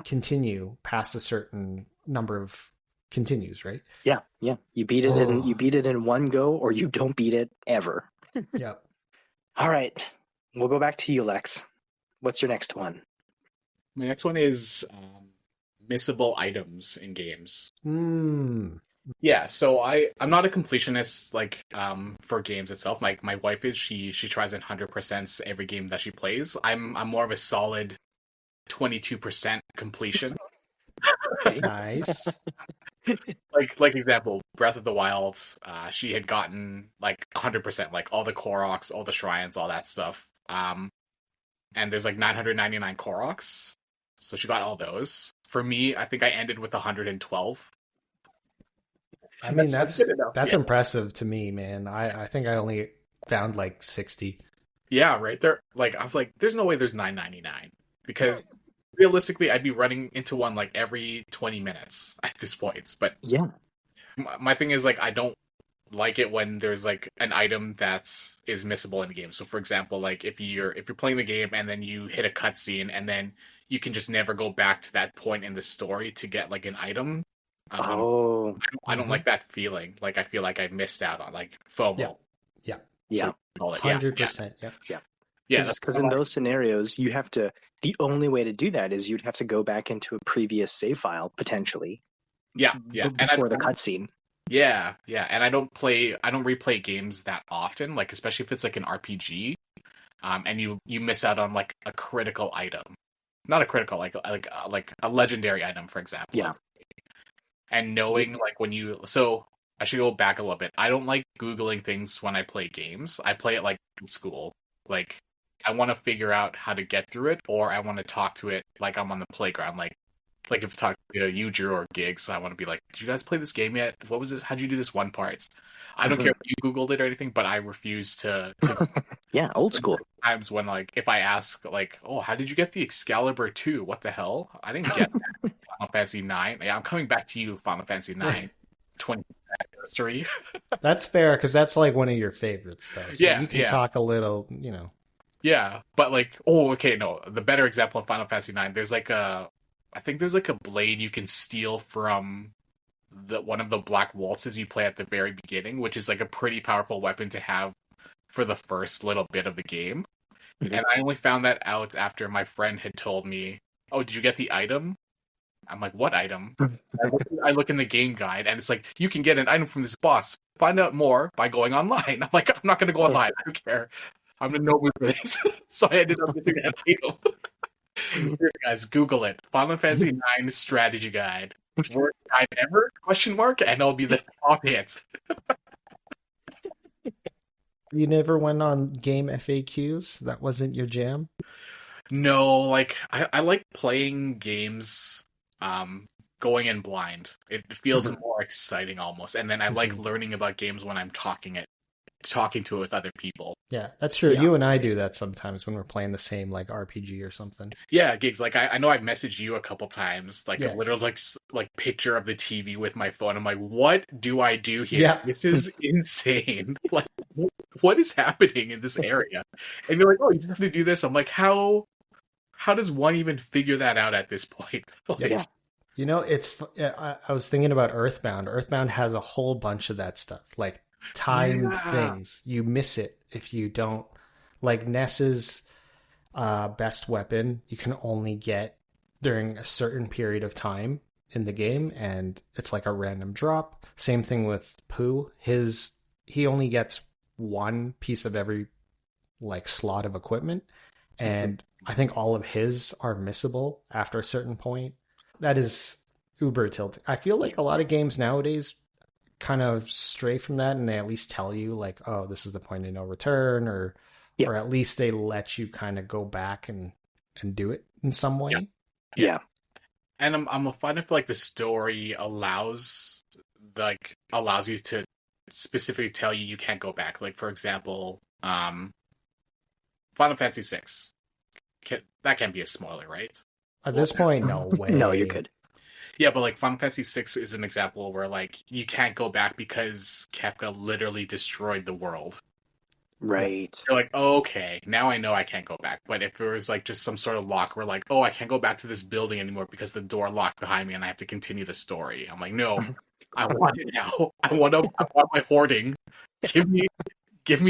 continue past a certain number of continues, right? Yeah. You beat it in one go, or you don't beat it ever. Yeah. All right. We'll go back to you, Lex. What's your next one? My next one is missable items in games. Yeah, so I'm not a completionist like for games itself. Like my wife is, she tries and 100% every game that she plays. I'm more of a solid 22% completion. Nice. like example, Breath of the Wild, she had gotten like 100%, like all the Koroks, all the shrines, all that stuff. and there's like 999 Koroks. So she got all those. For me, I think I ended with 112. I mean, That's good enough. that's Yeah. impressive to me, man. I think I only found like 60. Yeah, right there. Like I was like, there's no way there's 999 because realistically, I'd be running into one like every 20 minutes at this point. But Yeah. my thing is like I don't like it when there's like an item that is missable in the game. So for example, like if you're playing the game and then you hit a cutscene and then you can just never go back to that point in the story to get like an item. Oh. I don't like that feeling. Like I feel like I missed out on like FOMO. Yeah. Yeah. Yeah. Call it. Yeah, 100%. Yeah. yeah. Because in those scenarios, you have to. The only way to do that is you'd have to go back into a previous save file potentially. Yeah, yeah. Before the cutscene. Yeah, yeah. And I don't replay games that often. Like especially if it's like an RPG, and you miss out on like a critical item, not a critical like a legendary item, for example. Yeah. And knowing like when you I should go back a little bit. I don't like Googling things when I play games. I play it like in school. Like, I want to figure out how to get through it, or I want to talk to it like I'm on the playground. Like if I talk to you, Drew, or Gigs, I want to be like, did you guys play this game yet? What was this? How'd you do this one part? I don't care if you Googled it or anything, but I refuse to Yeah, old school. times when, like, if I ask, like, oh, how did you get the Excalibur 2? What the hell? I didn't get that. Final Fantasy 9. Yeah, I'm coming back to you, Final Fantasy 9. 20th anniversary. That's fair because that's like one of your favorites, though. So Yeah, you can yeah. talk a little, you know. Yeah, but like, oh, okay, no. The better example of Final Fantasy 9, there's like I think there's like a blade you can steal from one of the black waltzes you play at the very beginning, which is like a pretty powerful weapon to have for the first little bit of the game. Mhm. And I only found that out after my friend had told me, "Oh, did you get the item?" I'm like, "What item?" I look in the game guide, and it's like, "You can get an item from this boss. Find out more by going online." I'm like, "I'm not going to go online. I don't care. I'm in no mood for this." So I ended up missing that item. Here, guys, Google it. Final Fantasy 9 strategy guide. Worst guide ever? Question mark? And it'll be the top hit. You never went on game FAQs? That wasn't your jam? No, like I like playing games going in blind. It feels more exciting almost. And then I like learning about games when I'm talking to it with other people. Yeah, that's true. Yeah. You and I do that sometimes when we're playing the same like RPG or something. Yeah, Gigs, like I know I've messaged you a couple times, like Yeah. a literal like picture of the TV with my phone. I'm like, what do I do here? Yeah. This is insane. Like, what is happening in this area? And you're like, oh, you just have to do this. I'm like, how does one even figure that out at this point? Like, Yeah. You know, I was thinking about Earthbound. Earthbound has a whole bunch of that stuff, like timed Yeah. things. You miss it if you don't. Like Ness's best weapon, you can only get during a certain period of time in the game, and it's like a random drop. Same thing with Pooh. He only gets one piece of every like slot of equipment, and I think all of his are missable after a certain point. That is uber tilting. I feel like a lot of games nowadays kind of stray from that, and they at least tell you like, oh, this is the point of no return, or Yeah. or at least they let you kind of go back and do it in some way. Yeah. And I'm fine if like the story allows you to specifically tell you can't go back. Like for example, Final Fantasy 6. That can't be a spoiler, right? At this point, no way. No, you're good. Yeah, but like Final Fantasy 6 is an example where like you can't go back because Kefka literally destroyed the world. Right. You're like, oh, okay, now I know I can't go back. But if there was like just some sort of lock where like, oh, I can't go back to this building anymore because the door locked behind me and I have to continue the story. I'm like, no, I want it now. I want my hoarding. Give me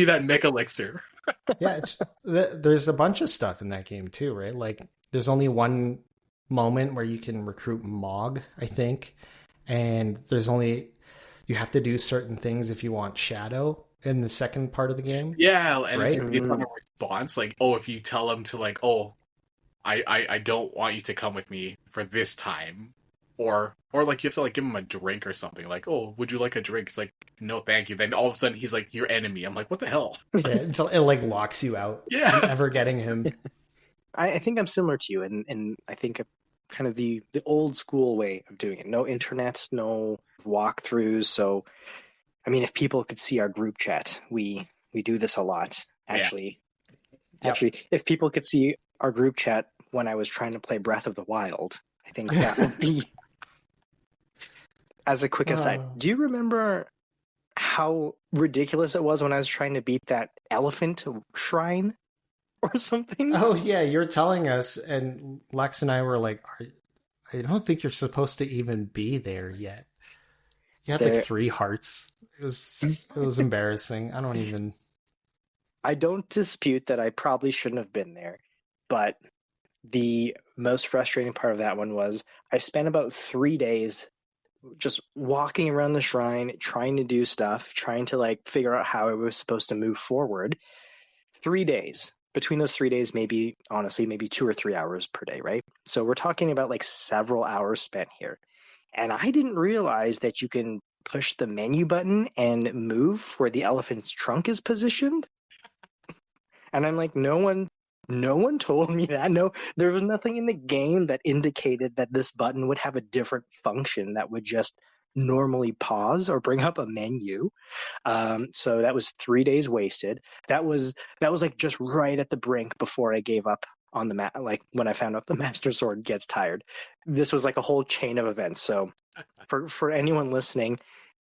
that mech elixir. Yeah, there's a bunch of stuff in that game too, right? Like there's only one moment where you can recruit Mog, I think, and you have to do certain things if you want Shadow in the second part of the game. Yeah, and Right? it's based on a response. Like, oh, if you tell them to like, oh, I don't want you to come with me for this time. Or like you have to like give him a drink or something. Like, oh, would you like a drink? It's like, no, thank you. Then all of a sudden he's like your enemy. I'm like, what the hell? Yeah, it like locks you out Yeah. from ever getting him. I think I'm similar to you, and I think kind of the old school way of doing it. No internet, no walkthroughs. So, I mean, if people could see our group chat, we do this a lot. Yeah. Actually, if people could see our group chat when I was trying to play Breath of the Wild, I think that would be. As a quick aside, do you remember how ridiculous it was when I was trying to beat that elephant shrine or something? Oh yeah, you're telling us, and Lex and I were like, I don't think you're supposed to even be there yet. You had like 3 hearts. It was embarrassing. I don't dispute that I probably shouldn't have been there, but the most frustrating part of that one was I spent about 3 days just walking around the shrine, trying to do stuff, trying to like figure out how I was supposed to move forward. 3 days. Between those 3 days, maybe 2 or 3 hours per day, right? So we're talking about like several hours spent here. And I didn't realize that you can push the menu button and move where the elephant's trunk is positioned. And I'm like, no one told me that. No, there was nothing in the game that indicated that this button would have a different function that would just normally pause or bring up a menu. So that was 3 days wasted. That was like just right at the brink before I gave up on the like when I found out the Master Sword gets tired. This was like a whole chain of events. So for anyone listening,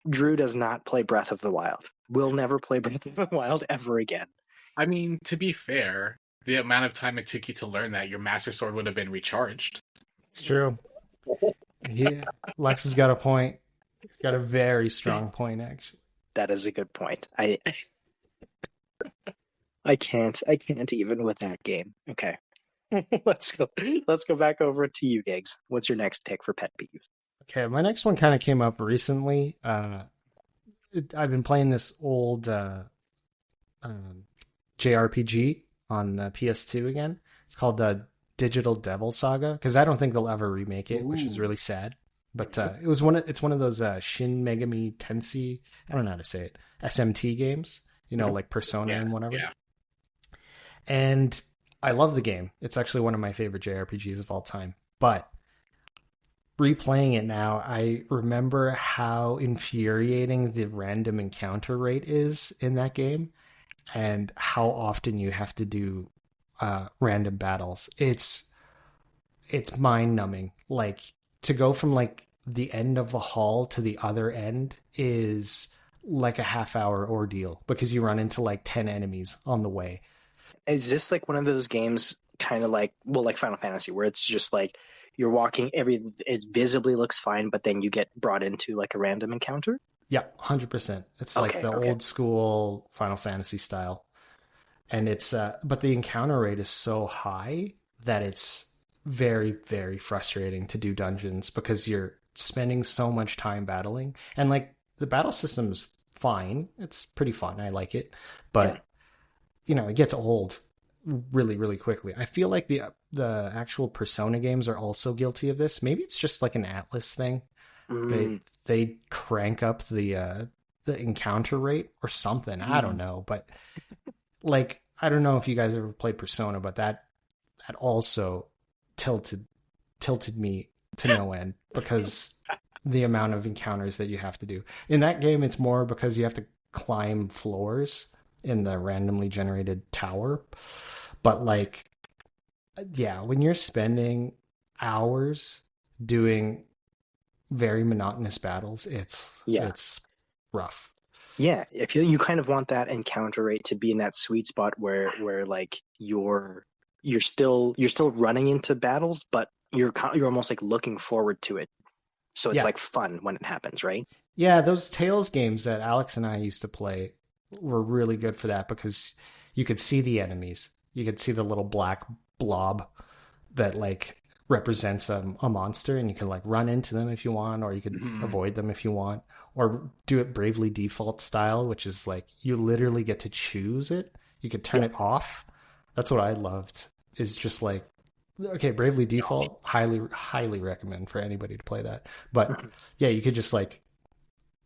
Drew does not play Breath of the Wild. Will never play Breath of the Wild ever again. I mean, to be fair, the amount of time it took you to learn that, your Master Sword would have been recharged. It's true. Lex has got a point. He's got a very strong point, actually. That is a good point. I can't even with that game. Okay. Let's go back over to you, Gigs. What's your next pick for pet peeve? Okay, my next one kind of came up recently. I've been playing this old JRPG on the PS2 again. It's called the Digital Devil Saga, because I don't think they'll ever remake it, which is really sad. But it's one of those Shin Megami Tensei, I don't know how to say it, SMT games, like Persona and whatever. Yeah. And I love the game. It's actually one of my favorite JRPGs of all time. But replaying it now, I remember how infuriating the random encounter rate is in that game, and how often you have to do random battles. It's mind-numbing. Like, to go from like the end of a hall to the other end is like a half-hour ordeal, because you run into like 10 enemies on the way. Is this like one of those games, kind of like Final Fantasy, where it's just like you're walking, it visibly looks fine, but then you get brought into like a random encounter? Yeah, 100%. It's like the old school Final Fantasy style. And it's but the encounter rate is so high that it's very, very frustrating to do dungeons, because you're spending so much time battling. And like, the battle system's fine. It's pretty fun. I like it. But it gets old really, really quickly. I feel like the actual Persona games are also guilty of this. Maybe it's just like an Atlas thing. They crank up the encounter rate or something. I don't know, but like, I don't know if you guys ever played Persona, but that also tilted me to no end, because the amount of encounters that you have to do in that game. It's more because you have to climb floors in the randomly generated tower. But like, yeah, when you're spending hours doing very monotonous battles, it's rough. Yeah, if you kind of want that encounter rate to be in that sweet spot where like you're still running into battles, but you're almost like looking forward to it. So it's like fun when it happens, right? Yeah, those Tales games that Alex and I used to play were really good for that, because you could see the enemies. You could see the little black blob that like represents a monster, and you can like run into them if you want, or you could avoid them if you want, or do it Bravely Default style, which is like you literally get to choose it. You could turn it off. That's what I loved, is just like, okay, Bravely Default, highly recommend for anybody to play that. But yeah, you could just like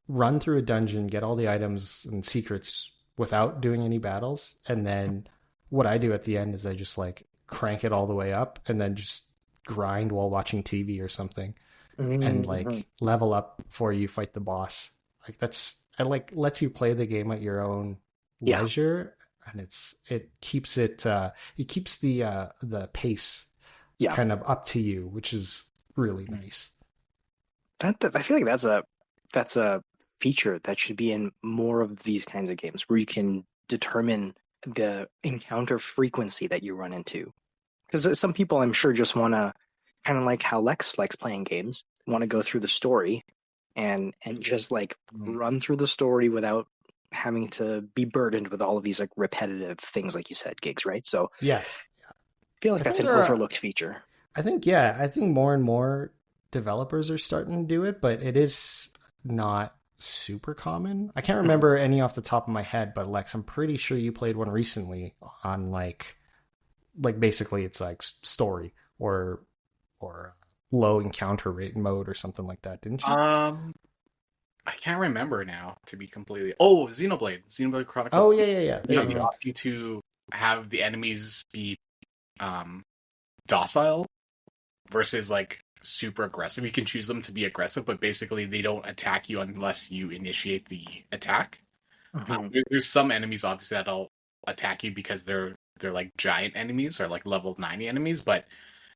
run through a dungeon, get all the items and secrets without doing any battles. And then what I do at the end is I just like crank it all the way up and then just grind while watching TV or something and Mm-hmm. like level up before you fight the boss. Like that's it like lets you play the game at your own Yeah, leisure and it keeps the pace yeah. kind of up to you, which is really nice. I feel like that's a feature that should be in more of these kinds of games where you can determine the encounter frequency that you run into. Because some people, I'm sure, just want to kind of like how Lex likes playing games, want to go through the story and just like run through the story without having to be burdened with all of these like repetitive things, like you said, gigs, right? So Yeah. I feel like I that's think an there are overlooked feature. I think more and more developers are starting to do it, but it is not super common. I can't remember any off the top of my head, but Lex, I'm pretty sure you played one recently on like basically it's like story or low encounter rate mode or something like that, didn't you? I can't remember now, to be completely. Oh, Xenoblade Chronicles. Oh yeah. You There have you the go. option to have the enemies be um docile versus like super aggressive. You can choose them to be aggressive, but basically they don't attack you unless you initiate the attack. Mhm. There's some enemies obviously that'll attack you because they're like giant enemies or like level 90 enemies, but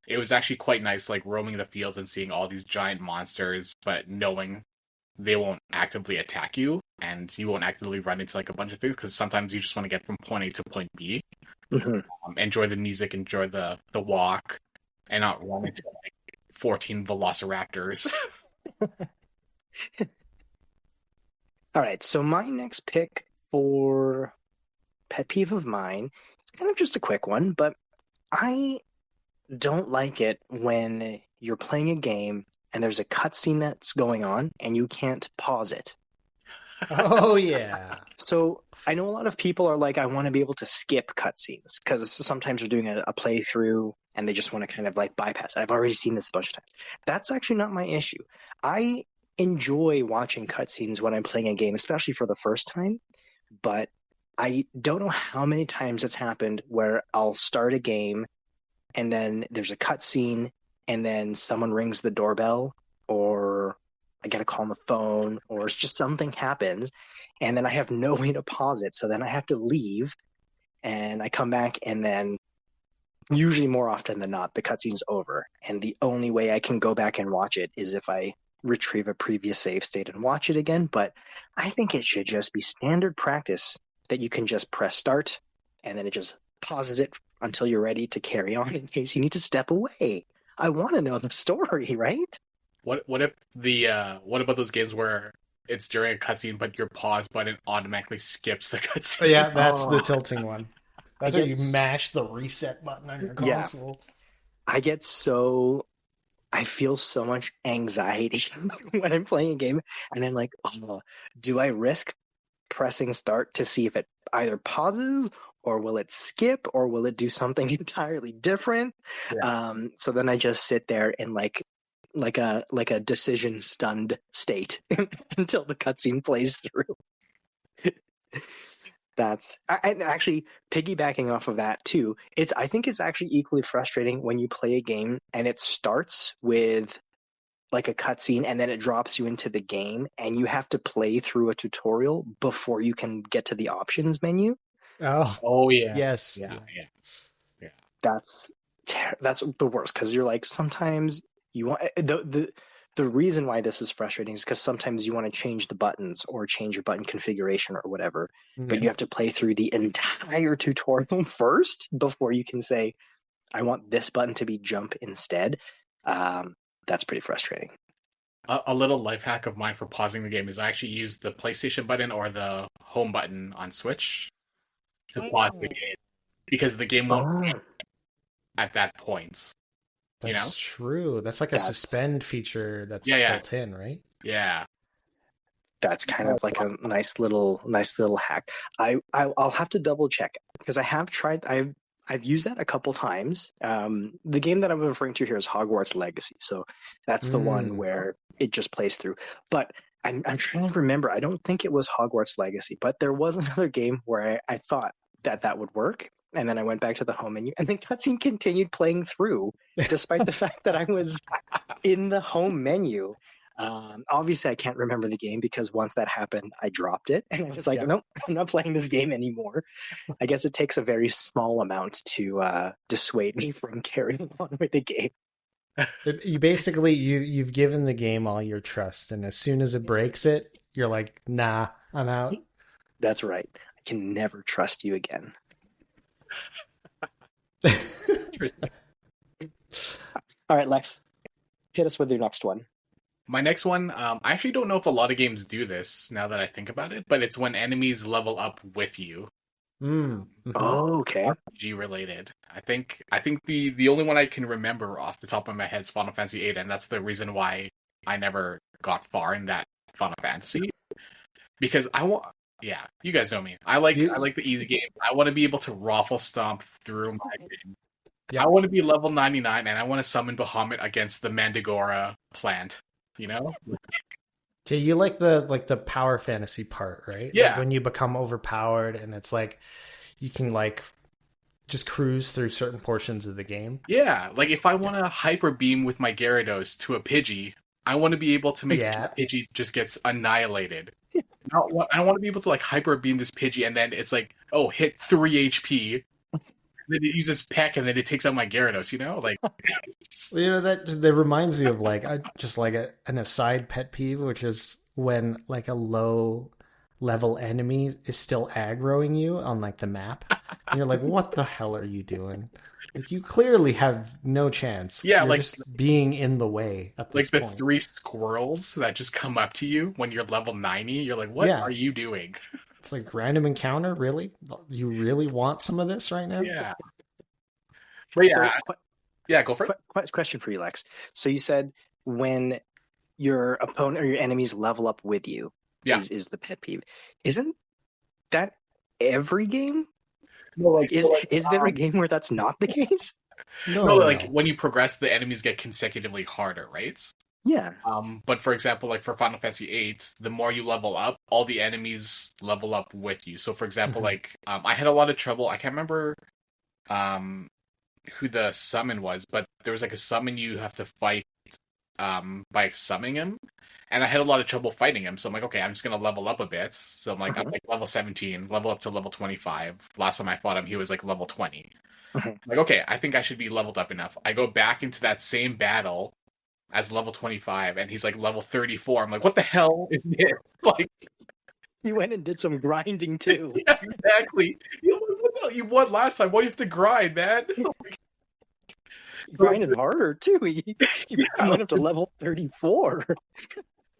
it was actually quite nice like roaming the fields and seeing all these giant monsters, but knowing they won't actively attack you and you won't actively run into like a bunch of things because sometimes you just want to get from point A to point B. Mhm. Enjoy the music, enjoy the walk, and not run into like 14 velociraptors. All right, so my next pick for pet peeve of mine, it's kind of just a quick one, but I don't like it when you're playing a game and there's a cutscene that's going on and you can't pause it. Oh yeah. So I know a lot of people are like, I want to be able to skip cutscenes because sometimes they're doing a playthrough and they just want to kind of like bypass it. I've already seen this a bunch of times. That's actually not my issue. I enjoy watching cutscenes when I'm playing a game, especially for the first time, but I don't know how many times it's happened where I'll start a game and then there's a cutscene and then someone rings the doorbell or I get a call on the phone or it's just something happens and then I have no way to pause it. So then I have to leave and I come back and then usually more often than not, the cutscene's over. And the only way I can go back and watch it is if I retrieve a previous save state and watch it again. But I think it should just be standard practice that you can just press start and then it just pauses it until you're ready to carry on in case you need to step away. I want to know the story, right? What if what about those games where it's during a cutscene but your pause button automatically skips the cutscene? Yeah, that's the Oh, tilting one. That's I where get, you mash the reset button on your yeah, console. I get so I feel so much anxiety when I'm playing a game, and I'm like, oh, do I risk pressing start to see if it either pauses or will it skip or will it do something entirely different? Yeah. So then I just sit there in like a decision stunned state until the cutscene plays through. And actually piggybacking off of that too. I think it's actually equally frustrating when you play a game and it starts with like a cutscene and then it drops you into the game and you have to play through a tutorial before you can get to the options menu. Oh, Oh yeah. yes. Yeah, Yeah. yeah. Yeah. That's the worst because you're like sometimes you want the reason why this is frustrating is because sometimes you want to change the buttons or change your button configuration or whatever, but Yeah. you have to play through the entire tutorial first before you can say, I want this button to be jump instead. That's pretty frustrating. A little life hack of mine for pausing the game is I actually use the PlayStation button or the home button on Switch to pause the game because the game won't Oh, at that point. You know? That's true. That's like a that's suspend feature that's Yeah, yeah, built in, right? yeah. that's kind of like a nice little hack. I'll have to double check because I've used that a couple times. The game that I'm referring to here is Hogwarts Legacy, so that's the one Mm. where it just plays through. But I'm trying to remember. I don't think it was Hogwarts Legacy, but there was another game where I thought that would work, And then I went back to the home menu, and the cutscene continued playing through, despite the fact that I was in the home menu. Obviously, I can't remember the game because once that happened, I dropped it, and I was like, nope, I'm not playing this game anymore. I guess it takes a very small amount to dissuade me from carrying on with the game. You basically you've given the game all your trust, and as soon as it breaks it, you're like, nah, I'm out. That's right. I can never trust you again. Interesting. All right, Lex, hit us with your next one. My next one, I actually don't know if a lot of games do this now that I think about it, but it's when enemies level up with you. Oh, okay. RPG related. I think the only one I can remember off the top of my head is Final Fantasy VIII, and that's the reason why I never got far in that Final Fantasy. Because you guys know me. I like the easy game. I want to be able to raffle stomp through my game. Yeah. I want to be level 99, and I want to summon Bahamut against the Mandragora plant. You know? Okay, you like the power fantasy part, right? Yeah. Like when you become overpowered, and it's like you can like just cruise through certain portions of the game. Yeah, like if I want to hyper beam with my Gyarados to a Pidgey, I want to be able to make sure Pidgey just gets annihilated. I don't want to be able to like hyper beam this Pidgey and then it's like, oh, hit 3 HP. Then it uses Peck and then it takes out my Gyarados, you know? Like, that reminds me of like just like an aside pet peeve, which is when like a low level enemy is still aggroing you on like the map. And you're like, what the hell are you doing? Like you clearly have no chance. Yeah, you're like just being in the way at this point. Like the point. 3 squirrels that just come up to you when you're level 90, you're like, what are you doing? It's like random encounter, really? You really want some of this right now? Yeah. But yeah, go for it. Question for you, Lex. So you said when your opponent or your enemies level up with you is the pet peeve. Isn't that every game? No, like, is there a game where that's not the case? No, like when you progress, the enemies get consecutively harder, right? Yeah. But for example, like for Final Fantasy VIII, the more you level up, all the enemies level up with you. So for example, like I had a lot of trouble. I can't remember who the summon was, but there was like a summon you have to fight by summoning him. And I had a lot of trouble fighting him, so I'm like, okay, I'm just gonna level up a bit. So I'm like, I'm like level 17, level up to level 25. Last time I fought him, he was like level 20. I'm like, okay, I think I should be leveled up enough. I go back into that same battle as level 25, and he's like level 34. I'm like, what the hell is this? Like, you went and did some grinding too. Yeah, exactly. You won last time. Why do you have to grind, man? You grinded harder too. You went up to level 34.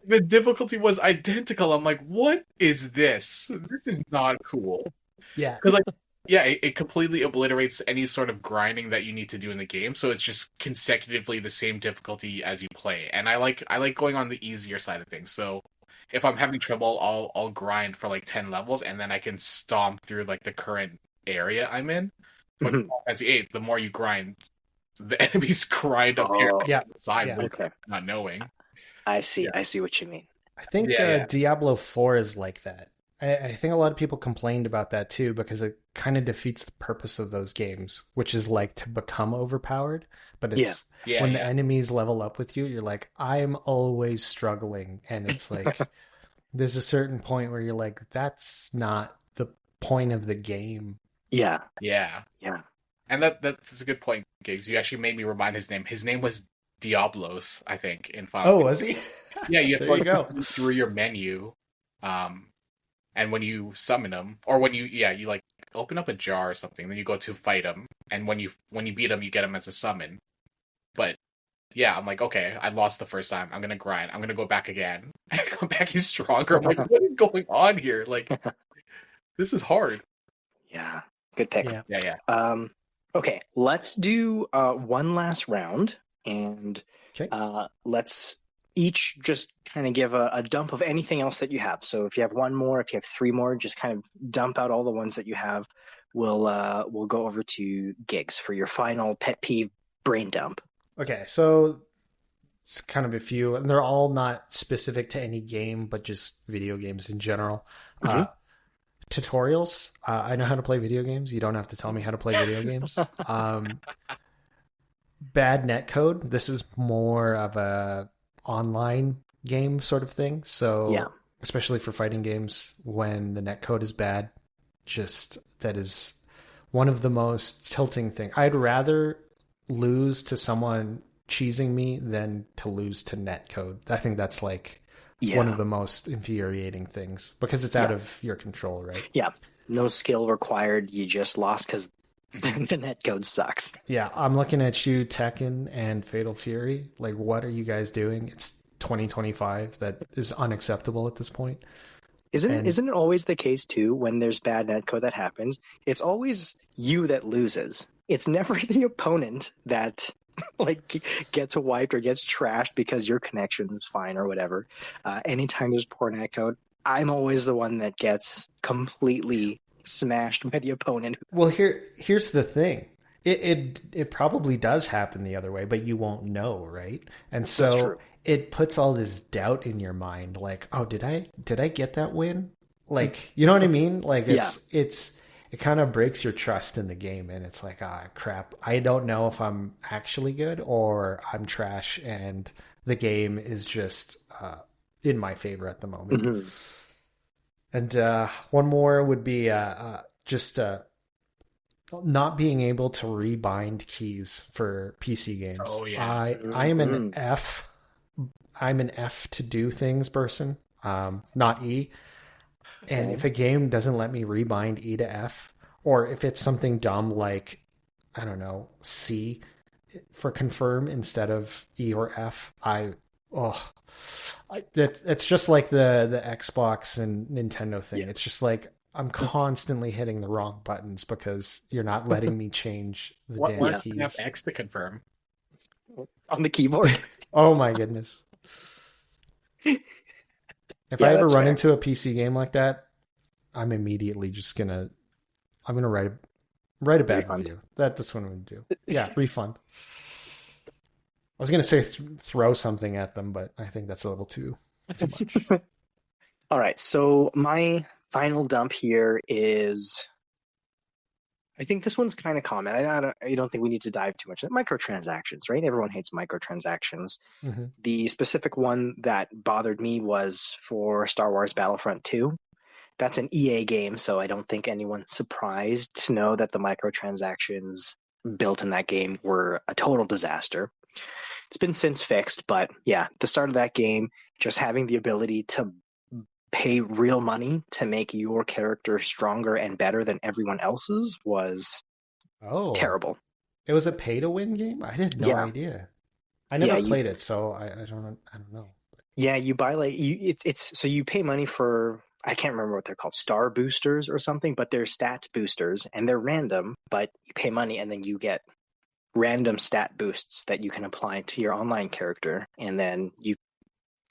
The difficulty was identical. I'm like, what is this? This is not cool. Yeah. Because like, yeah, it completely obliterates any sort of grinding that you need to do in the game. So it's just consecutively the same difficulty as you play. And I like going on the easier side of things. So if I'm having trouble, I'll grind for like 10 levels, and then I can stomp through like the current area I'm in. But as the 8, the more you grind, the enemies grind up here on the side with not knowing. I see what you mean. I think Diablo 4 is like that. I think a lot of people complained about that too, because it kind of defeats the purpose of those games, which is like to become overpowered. But it's when the enemies level up with you, you're like, I'm always struggling. And it's like, there's a certain point where you're like, that's not the point of the game. Yeah. Yeah. Yeah. And that's a good point, Gigs. You actually made me remind his name. His name was Diablos, I think, in Final was he? Yeah, you have to go through your menu. And when you summon him, or when you like open up a jar or something, then you go to fight him, and when you beat him, you get him as a summon. But yeah, I'm like, okay, I lost the first time. I'm gonna grind. I'm gonna go back again. I come back, he's stronger. I'm like, what is going on here? Like, this is hard. Yeah, good pick. Yeah. Okay, let's do one last round, and let's each just kind of give a dump of anything else that you have. So if you have one more, if you have 3 more, just kind of dump out all the ones that you have. We'll go over to Gigs for your final pet peeve brain dump. Okay, so it's kind of a few, and they're all not specific to any game, but just video games in general. tutorials. I know how to play video games. You don't have to tell me how to play video games. Bad netcode. This is more of a online game sort of thing. So Yeah. especially for fighting games, when the netcode is bad, that is one of the most tilting things. I'd rather lose to someone cheesing me than to lose to netcode. I think that's like one of the most infuriating things because it's out of your control, right? Yeah. No skill required. You just lost because the netcode sucks. Yeah, I'm looking at you, Tekken and Fatal Fury. Like, what are you guys doing? It's 2025. That is unacceptable at this point. Isn't it always the case too when there's bad netcode that happens? It's always you that loses. It's never the opponent that like gets wiped or gets trashed because your connection is fine or whatever. Anytime there's poor netcode, I'm always the one that gets completely smashed by the opponent. Well, here's the thing. It probably does happen the other way, but you won't know, right? And so it puts all this doubt in your mind, like, oh, did I get that win? Like, you know what I mean? Like, it kind of breaks your trust in the game, and it's like, ah, crap. I don't know if I'm actually good or I'm trash, and the game is just in my favor at the moment. Mm-hmm. And one more would be just not being able to rebind keys for PC games. Oh yeah, I am an F. I'm an F to do things person, not E. And if a game doesn't let me rebind E to F, or if it's something dumb like, I don't know, C for confirm instead of E or F, it's just like the Xbox and Nintendo thing. Yeah. It's just like I'm constantly hitting the wrong buttons because you're not letting me change the damn keys. You have X to confirm on the keyboard. Oh my goodness. If I ever run into a PC game like that, I'm immediately just gonna write a bad review. That's what I'm gonna do. Yeah, refund. I was gonna say throw something at them, but I think that's a little too much. All right, so my final dump here is, I think this one's kind of common. I don't think we need to dive too much. Microtransactions, right? Everyone hates microtransactions. Mm-hmm. The specific one that bothered me was for Star Wars Battlefront 2. That's an EA game, so I don't think anyone's surprised to know that the microtransactions built in that game were a total disaster. It's been since fixed, but yeah, the start of that game, just having the ability to pay real money to make your character stronger and better than everyone else's was terrible. It was a pay-to-win game? I had no idea. I never played it, so I don't know. Yeah, you buy so you pay money for, I can't remember what they're called, star boosters or something, but they're stat boosters and they're random, but you pay money and then you get random stat boosts that you can apply to your online character, and then you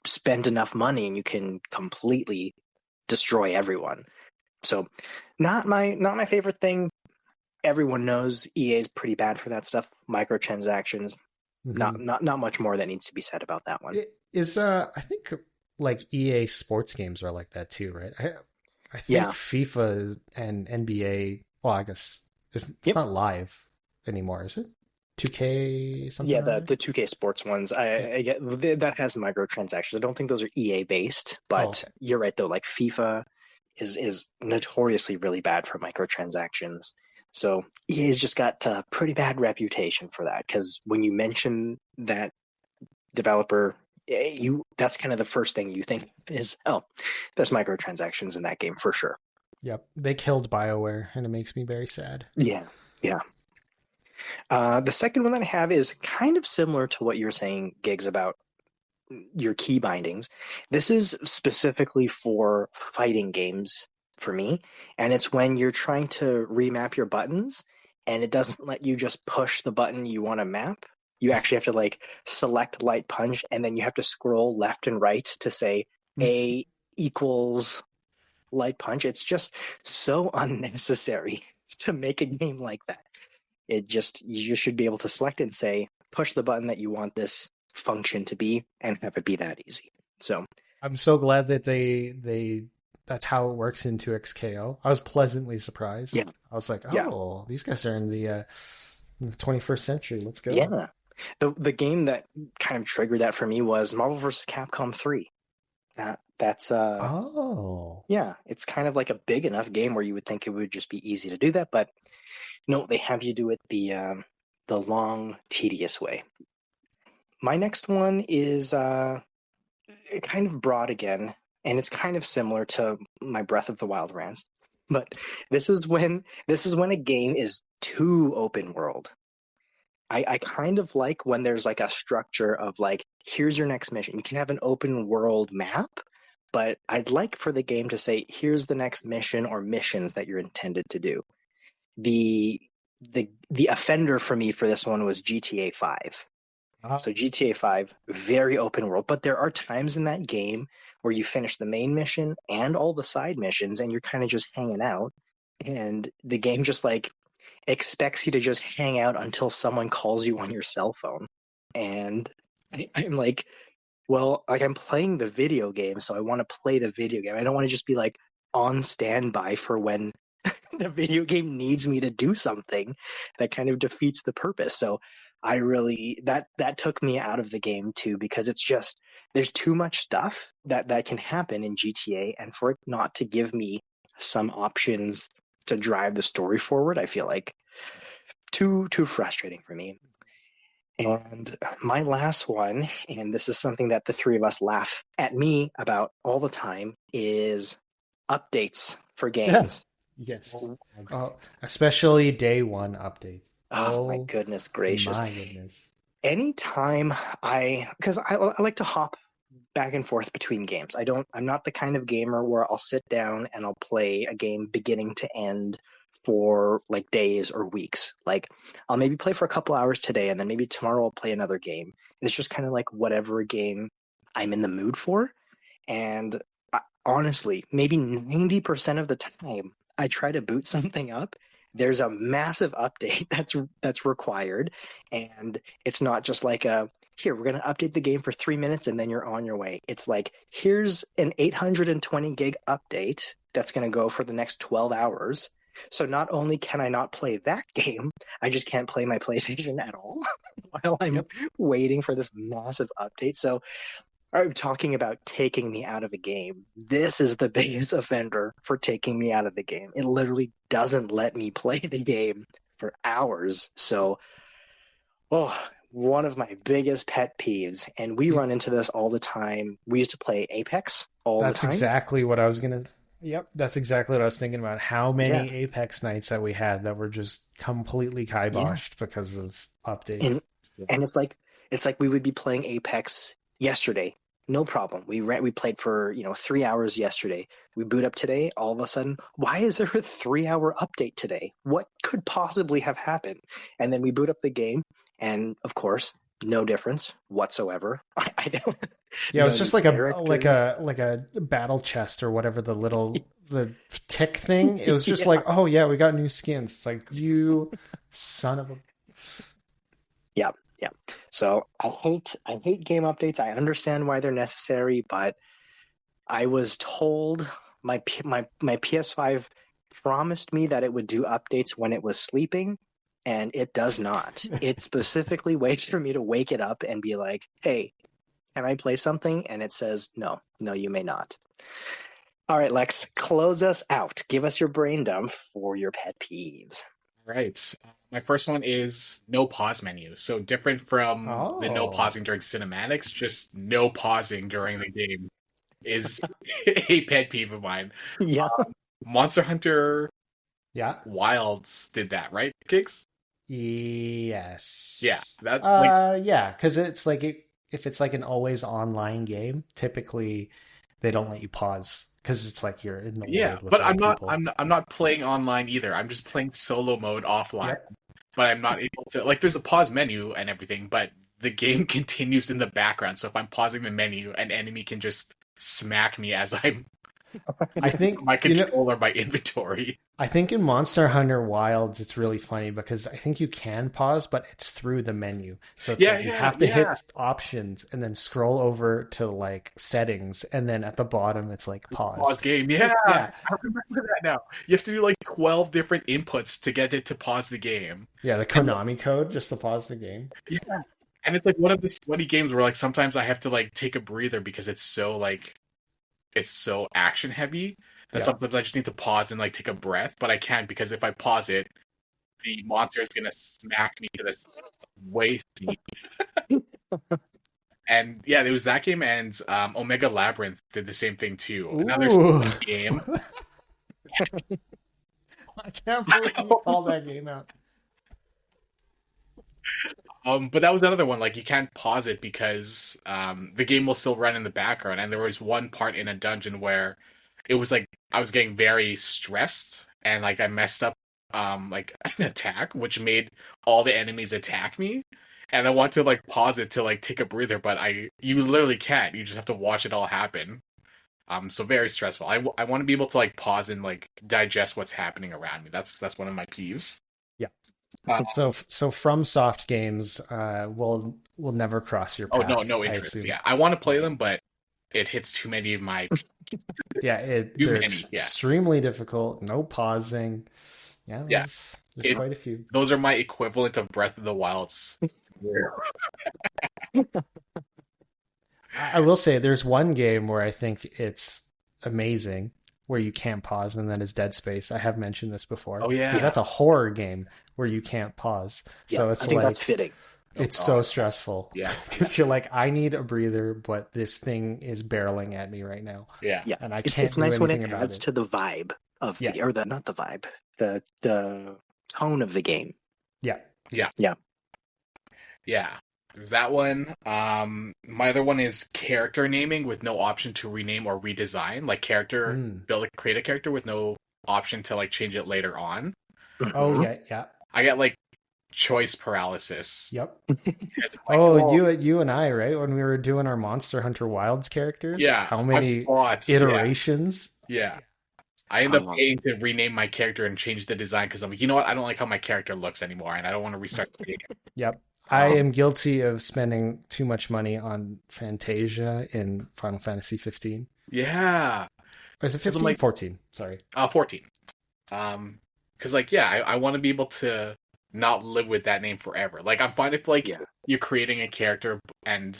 spend enough money and you can completely destroy everyone. So not my favorite thing. Everyone knows EA is pretty bad for that stuff. Microtransactions, not much more that needs to be said about that one. It is I think like EA sports games are like that too, right? I think FIFA and NBA, well, I guess it's not live anymore, is it? 2K something? Yeah, the 2K sports ones. I get that has microtransactions. I don't think those are EA based, but you're right though. Like FIFA is notoriously really bad for microtransactions. So EA's just got a pretty bad reputation for that, because when you mention that developer, that's kind of the first thing you think is, oh, there's microtransactions in that game for sure. Yep, they killed BioWare, and it makes me very sad. Yeah. The second one that I have is kind of similar to what you were saying, Gigs, about your key bindings. This is specifically for fighting games for me, and it's when you're trying to remap your buttons and it doesn't let you just push the button you want to map. You actually have to like select light punch, and then you have to scroll left and right to say A equals light punch. It's just so unnecessary to make a game like that. You just should be able to select it and say, push the button that you want this function to be, and have it be that easy. So I'm so glad that they that's how it works in 2XKO. I was pleasantly surprised. Yeah. I was like, Yeah. oh, these guys are in the 21st century. Let's go. Yeah. The game that kind of triggered that for me was Marvel vs. Capcom 3. That's Oh. yeah, it's kind of like a big enough game where you would think it would just be easy to do that, but no, they have you do it the long, tedious way. My next one is kind of broad again, and it's kind of similar to my Breath of the Wild rants. But this is when a game is too open world. I kind of like when there's like a structure of like, here's your next mission. You can have an open world map, but I'd like for the game to say, here's the next mission or missions that you're intended to do. The offender for me for this one was GTA 5. So GTA 5, very open world, but there are times in that game where you finish the main mission and all the side missions and you're kind of just hanging out, and the game just like expects you to just hang out until someone calls you on your cell phone. And I'm like, well, like I'm playing the video game, so I want to play the video game. I don't want to just be like on standby for when the video game needs me to do something. That kind of defeats the purpose. So I really that took me out of the game too, because it's just there's too much stuff that can happen in GTA, and for it not to give me some options to drive the story forward, I feel like too frustrating for me. And my last one, and this is something that the three of us laugh at me about all the time, is updates for games. Yes. Especially day one updates. Oh my goodness gracious. My goodness. Anytime because I like to hop back and forth between games. I'm not the kind of gamer where I'll sit down and I'll play a game beginning to end for like days or weeks. Like I'll maybe play for a couple hours today and then maybe tomorrow I'll play another game. It's just kind of like whatever game I'm in the mood for. And honestly, maybe 90% of the time I try to boot something up, there's a massive update that's required, and it's not just like here, we're going to update the game for 3 minutes and then you're on your way. It's like, here's an 820 gig update that's going to go for the next 12 hours. So not only can I not play that game, I just can't play my PlayStation at all while I'm waiting for this massive update. So I'm talking about taking me out of a game. This is the biggest offender for taking me out of the game. It literally doesn't let me play the game for hours. So, one of my biggest pet peeves, and we run into this all the time. We used to play Apex all the time. That's exactly what I was going to... Yep, that's exactly what I was thinking about. How many Apex nights that we had that were just completely kiboshed because of updates. And it's like we would be playing Apex yesterday, no problem. We played for 3 hours yesterday. We boot up today. All of a sudden, why is there a 3-hour update today? What could possibly have happened? And then we boot up the game, and of course, no difference whatsoever. I don't. Yeah, it was just like a battle chest or whatever, the tick thing. It was just like, oh yeah, we got new skins. It's like, you son of a. Yeah. So I hate game updates. I understand why they're necessary, but I was told my PS5 promised me that it would do updates when it was sleeping, and it does not. It specifically waits for me to wake it up and be like, hey, can I play something? And it says, no, you may not. All right, Lex, close us out. Give us your brain dump for your pet peeves. Right. My first one is no pause menu. So different from the no pausing during cinematics, just no pausing during the game is a pet peeve of mine. Yeah. Monster Hunter Wilds did that, right, Gigs? Yes. Yeah. Because it's like if it's like an always online game, typically they don't let you pause because it's like you're in the world with but people. I'm not playing online either. I'm just playing solo mode offline. But I'm not able to, like, there's a pause menu and everything, but the game continues in the background. So if I'm pausing the menu, an enemy can just smack me as I'm I think My controller, my inventory. I think in Monster Hunter Wilds, it's really funny because I think you can pause, but it's through the menu. So it's like you have to hit options and then scroll over to like settings. And then at the bottom, it's like Pause pause. game. Yeah. Yeah. I remember that now. You have to do like 12 different inputs to get it to pause the game. Yeah. The Konami code just to pause the game. Yeah. And it's like one of the sweaty games where like sometimes I have to like take a breather because it's so action heavy that sometimes I just need to pause and like take a breath, but I can't because if I pause it, the monster is gonna smack me to this waist. And yeah, there was that game, and Omega Labyrinth did the same thing too. Another sweaty game. I can't believe you called that game out. But that was another one. Like you can't pause it because the game will still run in the background. And there was one part in a dungeon where it was like I was getting very stressed and like I messed up like an attack, which made all the enemies attack me. And I want to like pause it to like take a breather, but you literally can't. You just have to watch it all happen. So very stressful. I want to be able to like pause and like digest what's happening around me. That's one of my peeves. Yeah. So from soft games will never cross your path. No interest. Yeah, I want to play them, but it hits too many of my. They're extremely difficult. No pausing. There's quite a few. Those are my equivalent of Breath of the Wild's. I will say there's one game where I think it's amazing where you can't pause, and that is Dead Space. I have mentioned this before. Oh yeah, because that's a horror game where you can't pause. So it's I think that's fitting. It's so stressful. Yeah, because you're like, I need a breather, but this thing is barreling at me right now. Yeah, and I can't do anything about it. It's nice when it adds to the vibe of not the vibe, the tone of the game. Yeah. There's that one. My other one is character naming with no option to rename or redesign. Like create a character with no option to like change it later on. Oh yeah. I get like choice paralysis. Yep. Like, you and I, right? When we were doing our Monster Hunter Wilds characters. Yeah. How many iterations? Yeah. I end up paying to rename my character and change the design because I'm like, you know what? I don't like how my character looks anymore, and I don't want to restart the game. Yep. I am guilty of spending too much money on Fantasia in Final Fantasy 15. Yeah. Or is it 15? Like, 14. Sorry. 14. Because I want to be able to not live with that name forever. Like I'm fine if you're creating a character and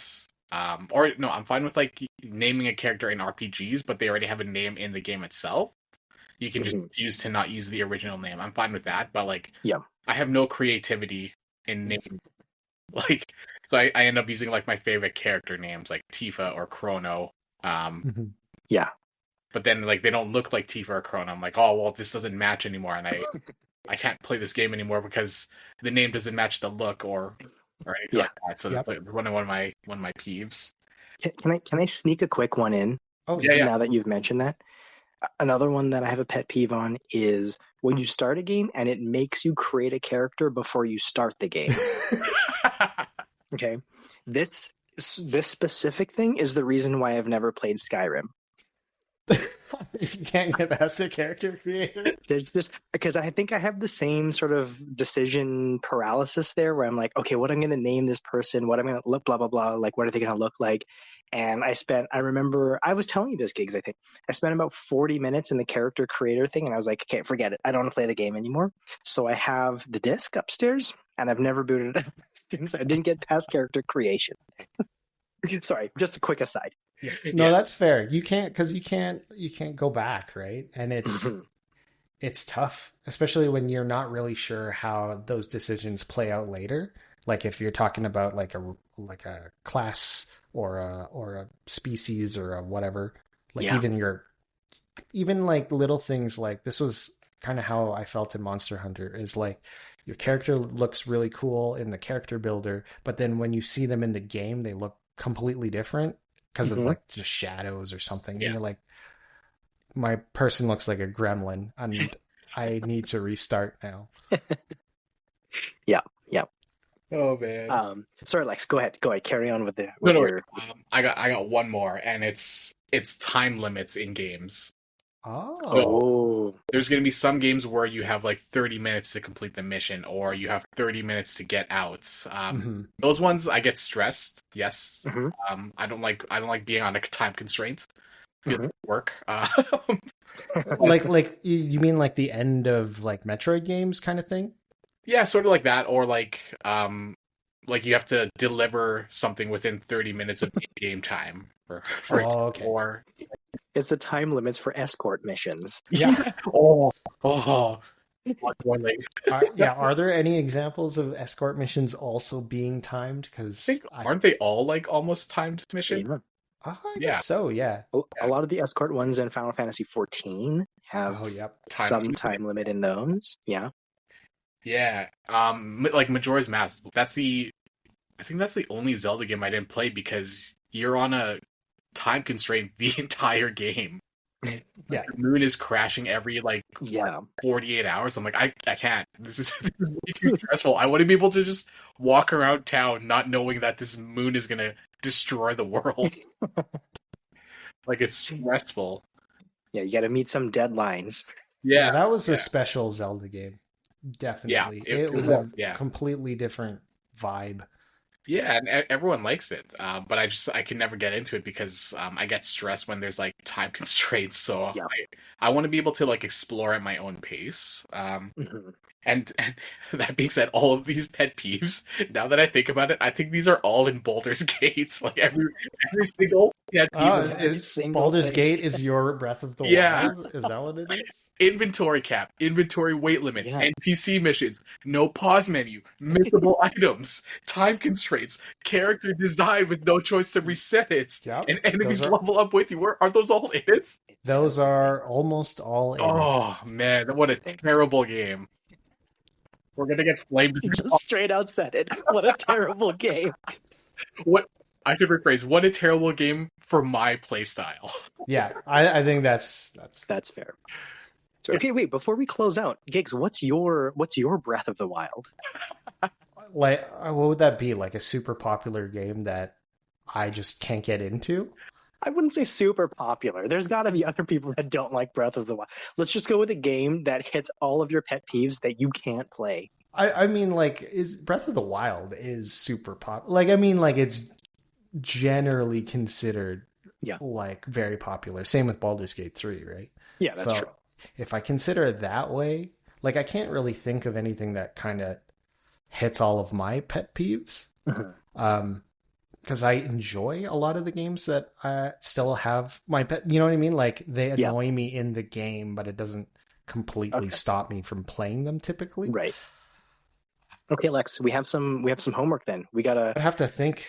I'm fine with like naming a character in RPGs, but they already have a name in the game itself. You can just choose to not use the original name. I'm fine with that, but I have no creativity in naming. So I end up using like my favorite character names like Tifa or Chrono. Yeah. But then like they don't look like Tifa or Chrono. I'm like, oh well, this doesn't match anymore, and I can't play this game anymore because the name doesn't match the look or anything like that. So that's like one of my peeves. Can I sneak a quick one in? Oh yeah. Now that you've mentioned that, another one that I have a pet peeve on is when you start a game and it makes you create a character before you start the game. Okay, this specific thing is the reason why I've never played Skyrim. If you can't get past the character creator, just because I think I have the same sort of decision paralysis there, where I'm like, okay, what I'm going to name this person, what I'm going to look, blah blah blah, like what are they going to look like? And I remember I was telling you this, Gigs. I think I spent about 40 minutes in the character creator thing, and I was like, okay, forget it. I don't want to play the game anymore. So I have the disc upstairs, and I've never booted it since. I didn't get past character creation. Sorry, just a quick aside. No, that's fair. You can't go back, right? And it's tough, especially when you're not really sure how those decisions play out later. Like if you're talking about like a class or a species or a whatever. Like even like little things like this was kind of how I felt in Monster Hunter is like your character looks really cool in the character builder, but then when you see them in the game, they look completely different because of like just shadows or something. And you're like, my person looks like a gremlin and I need to restart now. Yeah. Oh man. Sorry, Lex, go ahead. Carry on with your... I got one more, and it's time limits in games. Oh. Oh. There's going to be some games where you have like 30 minutes to complete the mission, or you have 30 minutes to get out. Those ones I get stressed. Yes. Mhm. I don't like being on a time constraint. Feel like work. Like you mean like the end of like Metroid games kind of thing? Yeah, sort of like that, or like you have to deliver something within 30 minutes of game time. Okay. Or It's the time limits for escort missions. Yeah. oh. Are there any examples of escort missions also being timed? Because Aren't they all like almost timed missions? Yeah. I guess so. Yeah. A lot of the escort ones in Final Fantasy XIV have some time limit in those. Yeah. Yeah. Like Majora's Mask. I think that's the only Zelda game I didn't play because you're on a time constraint the entire game. Yeah. The moon is crashing every 48 hours. I'm like, I can't. This is too stressful. I want to be able to just walk around town not knowing that this moon is gonna destroy the world. Like, it's stressful. Yeah, you gotta meet some deadlines. Yeah, that was a special Zelda game. Definitely. Yeah, it was a completely different vibe. Yeah, and everyone likes it, but I can never get into it because I get stressed when there's like time constraints. So I want to be able to like explore at my own pace. And that being said, all of these pet peeves, now that I think about it, I think these are all in Baldur's Gate. Like every single pet peeve. Baldur's Gate is your Breath of the Wild? Is that what it is? Inventory cap, inventory weight limit, NPC missions, no pause menu, missable items, time constraints, character design with no choice to reset it, and enemies level up with you. Are those all in it? Those are almost all in it. Oh, man, what a terrible game. We're going to get flamed. Just straight out said it. What a terrible game. I should rephrase. What a terrible game for my playstyle. Yeah, I think that's fair. So, okay, wait. Before we close out, Gigs, what's your Breath of the Wild? Like, what would that be? Like a super popular game that I just can't get into? I wouldn't say super popular. There's got to be other people that don't like Breath of the Wild. Let's just go with a game that hits all of your pet peeves that you can't play. I mean, like, is Breath of the Wild is super popular. Like, I mean, like, it's generally considered like very popular. Same with Baldur's Gate 3, right? Yeah, that's true. If I consider it that way, like, I can't really think of anything that kind of hits all of my pet peeves. Because I enjoy a lot of the games that I still have my pet. You know what I mean? Like, they annoy me in the game, but it doesn't completely stop me from playing them typically. Right. Okay, Lex, we have some homework then. I have to think.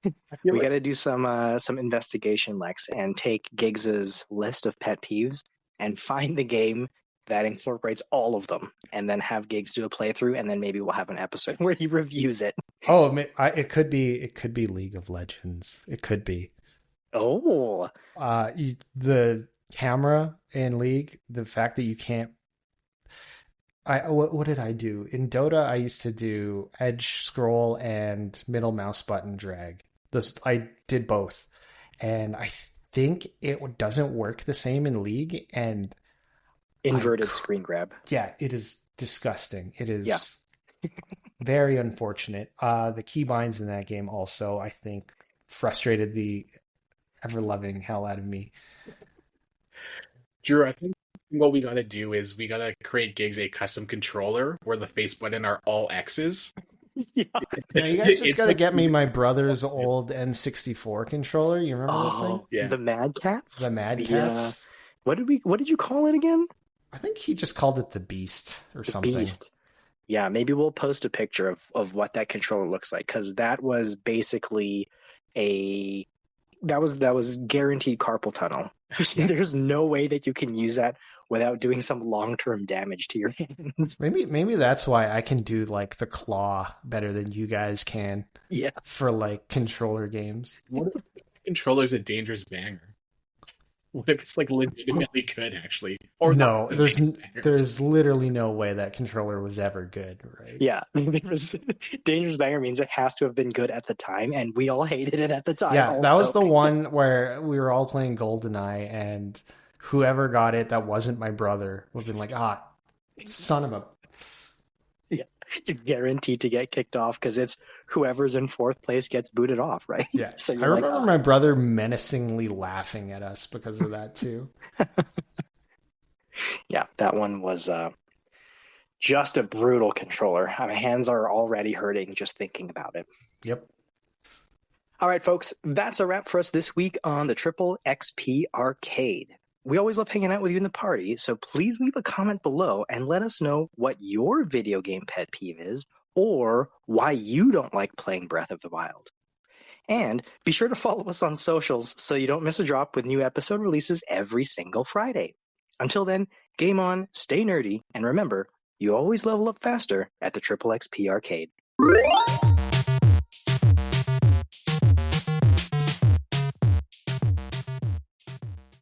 We got to do some investigation, Lex, and take Giggs's list of pet peeves and find the game that incorporates all of them, and then have Giggs do a playthrough, and then maybe we'll have an episode where he reviews it. Oh, it could be League of Legends. It could be. Oh, the camera in League, the fact that you can't. What did I do in Dota? I used to do edge scroll and middle mouse button drag. I did both, and I think it doesn't work the same in League. And inverted screen grab. Yeah, it is disgusting. It is very unfortunate. The keybinds in that game also, I think, frustrated the ever-loving hell out of me. Drew, I think what we gotta do is we gotta create Giggs a custom controller where the face button are all X's. You guys just gotta get me my brother's old N64 controller. You remember that thing? Yeah. The Mad Cats? The Mad Cats. What did you call it again? I think he just called it the Beast or something. Beast. Yeah, maybe we'll post a picture of what that controller looks like, because that was basically that was guaranteed carpal tunnel. There's no way that you can use that without doing some long-term damage to your hands. Maybe that's why I can do like the claw better than you guys can. Yeah. For like controller games. What if the controller's a dangerous banger? What if it's like legitimately good, actually? Or no, there's literally no way that controller was ever good, right? Yeah, dangerous banger means it has to have been good at the time, and we all hated it at the time. Yeah, also. That was the one where we were all playing GoldenEye, and whoever got it that wasn't my brother would have been like, son of a. Yeah, you're guaranteed to get kicked off because it's whoever's in fourth place gets booted off, right? Yeah. So I you're like, remember my brother menacingly laughing at us because of that too. yeah, that one was just a brutal controller. My hands are already hurting just thinking about it. Yep. All right, folks, that's a wrap for us this week on the Triple XP Arcade. We always love hanging out with you in the party, so please leave a comment below and let us know what your video game pet peeve is or why you don't like playing Breath of the Wild. And be sure to follow us on socials so you don't miss a drop with new episode releases every single Friday. Until then, game on, stay nerdy, and remember, you always level up faster at the Triple XP Arcade.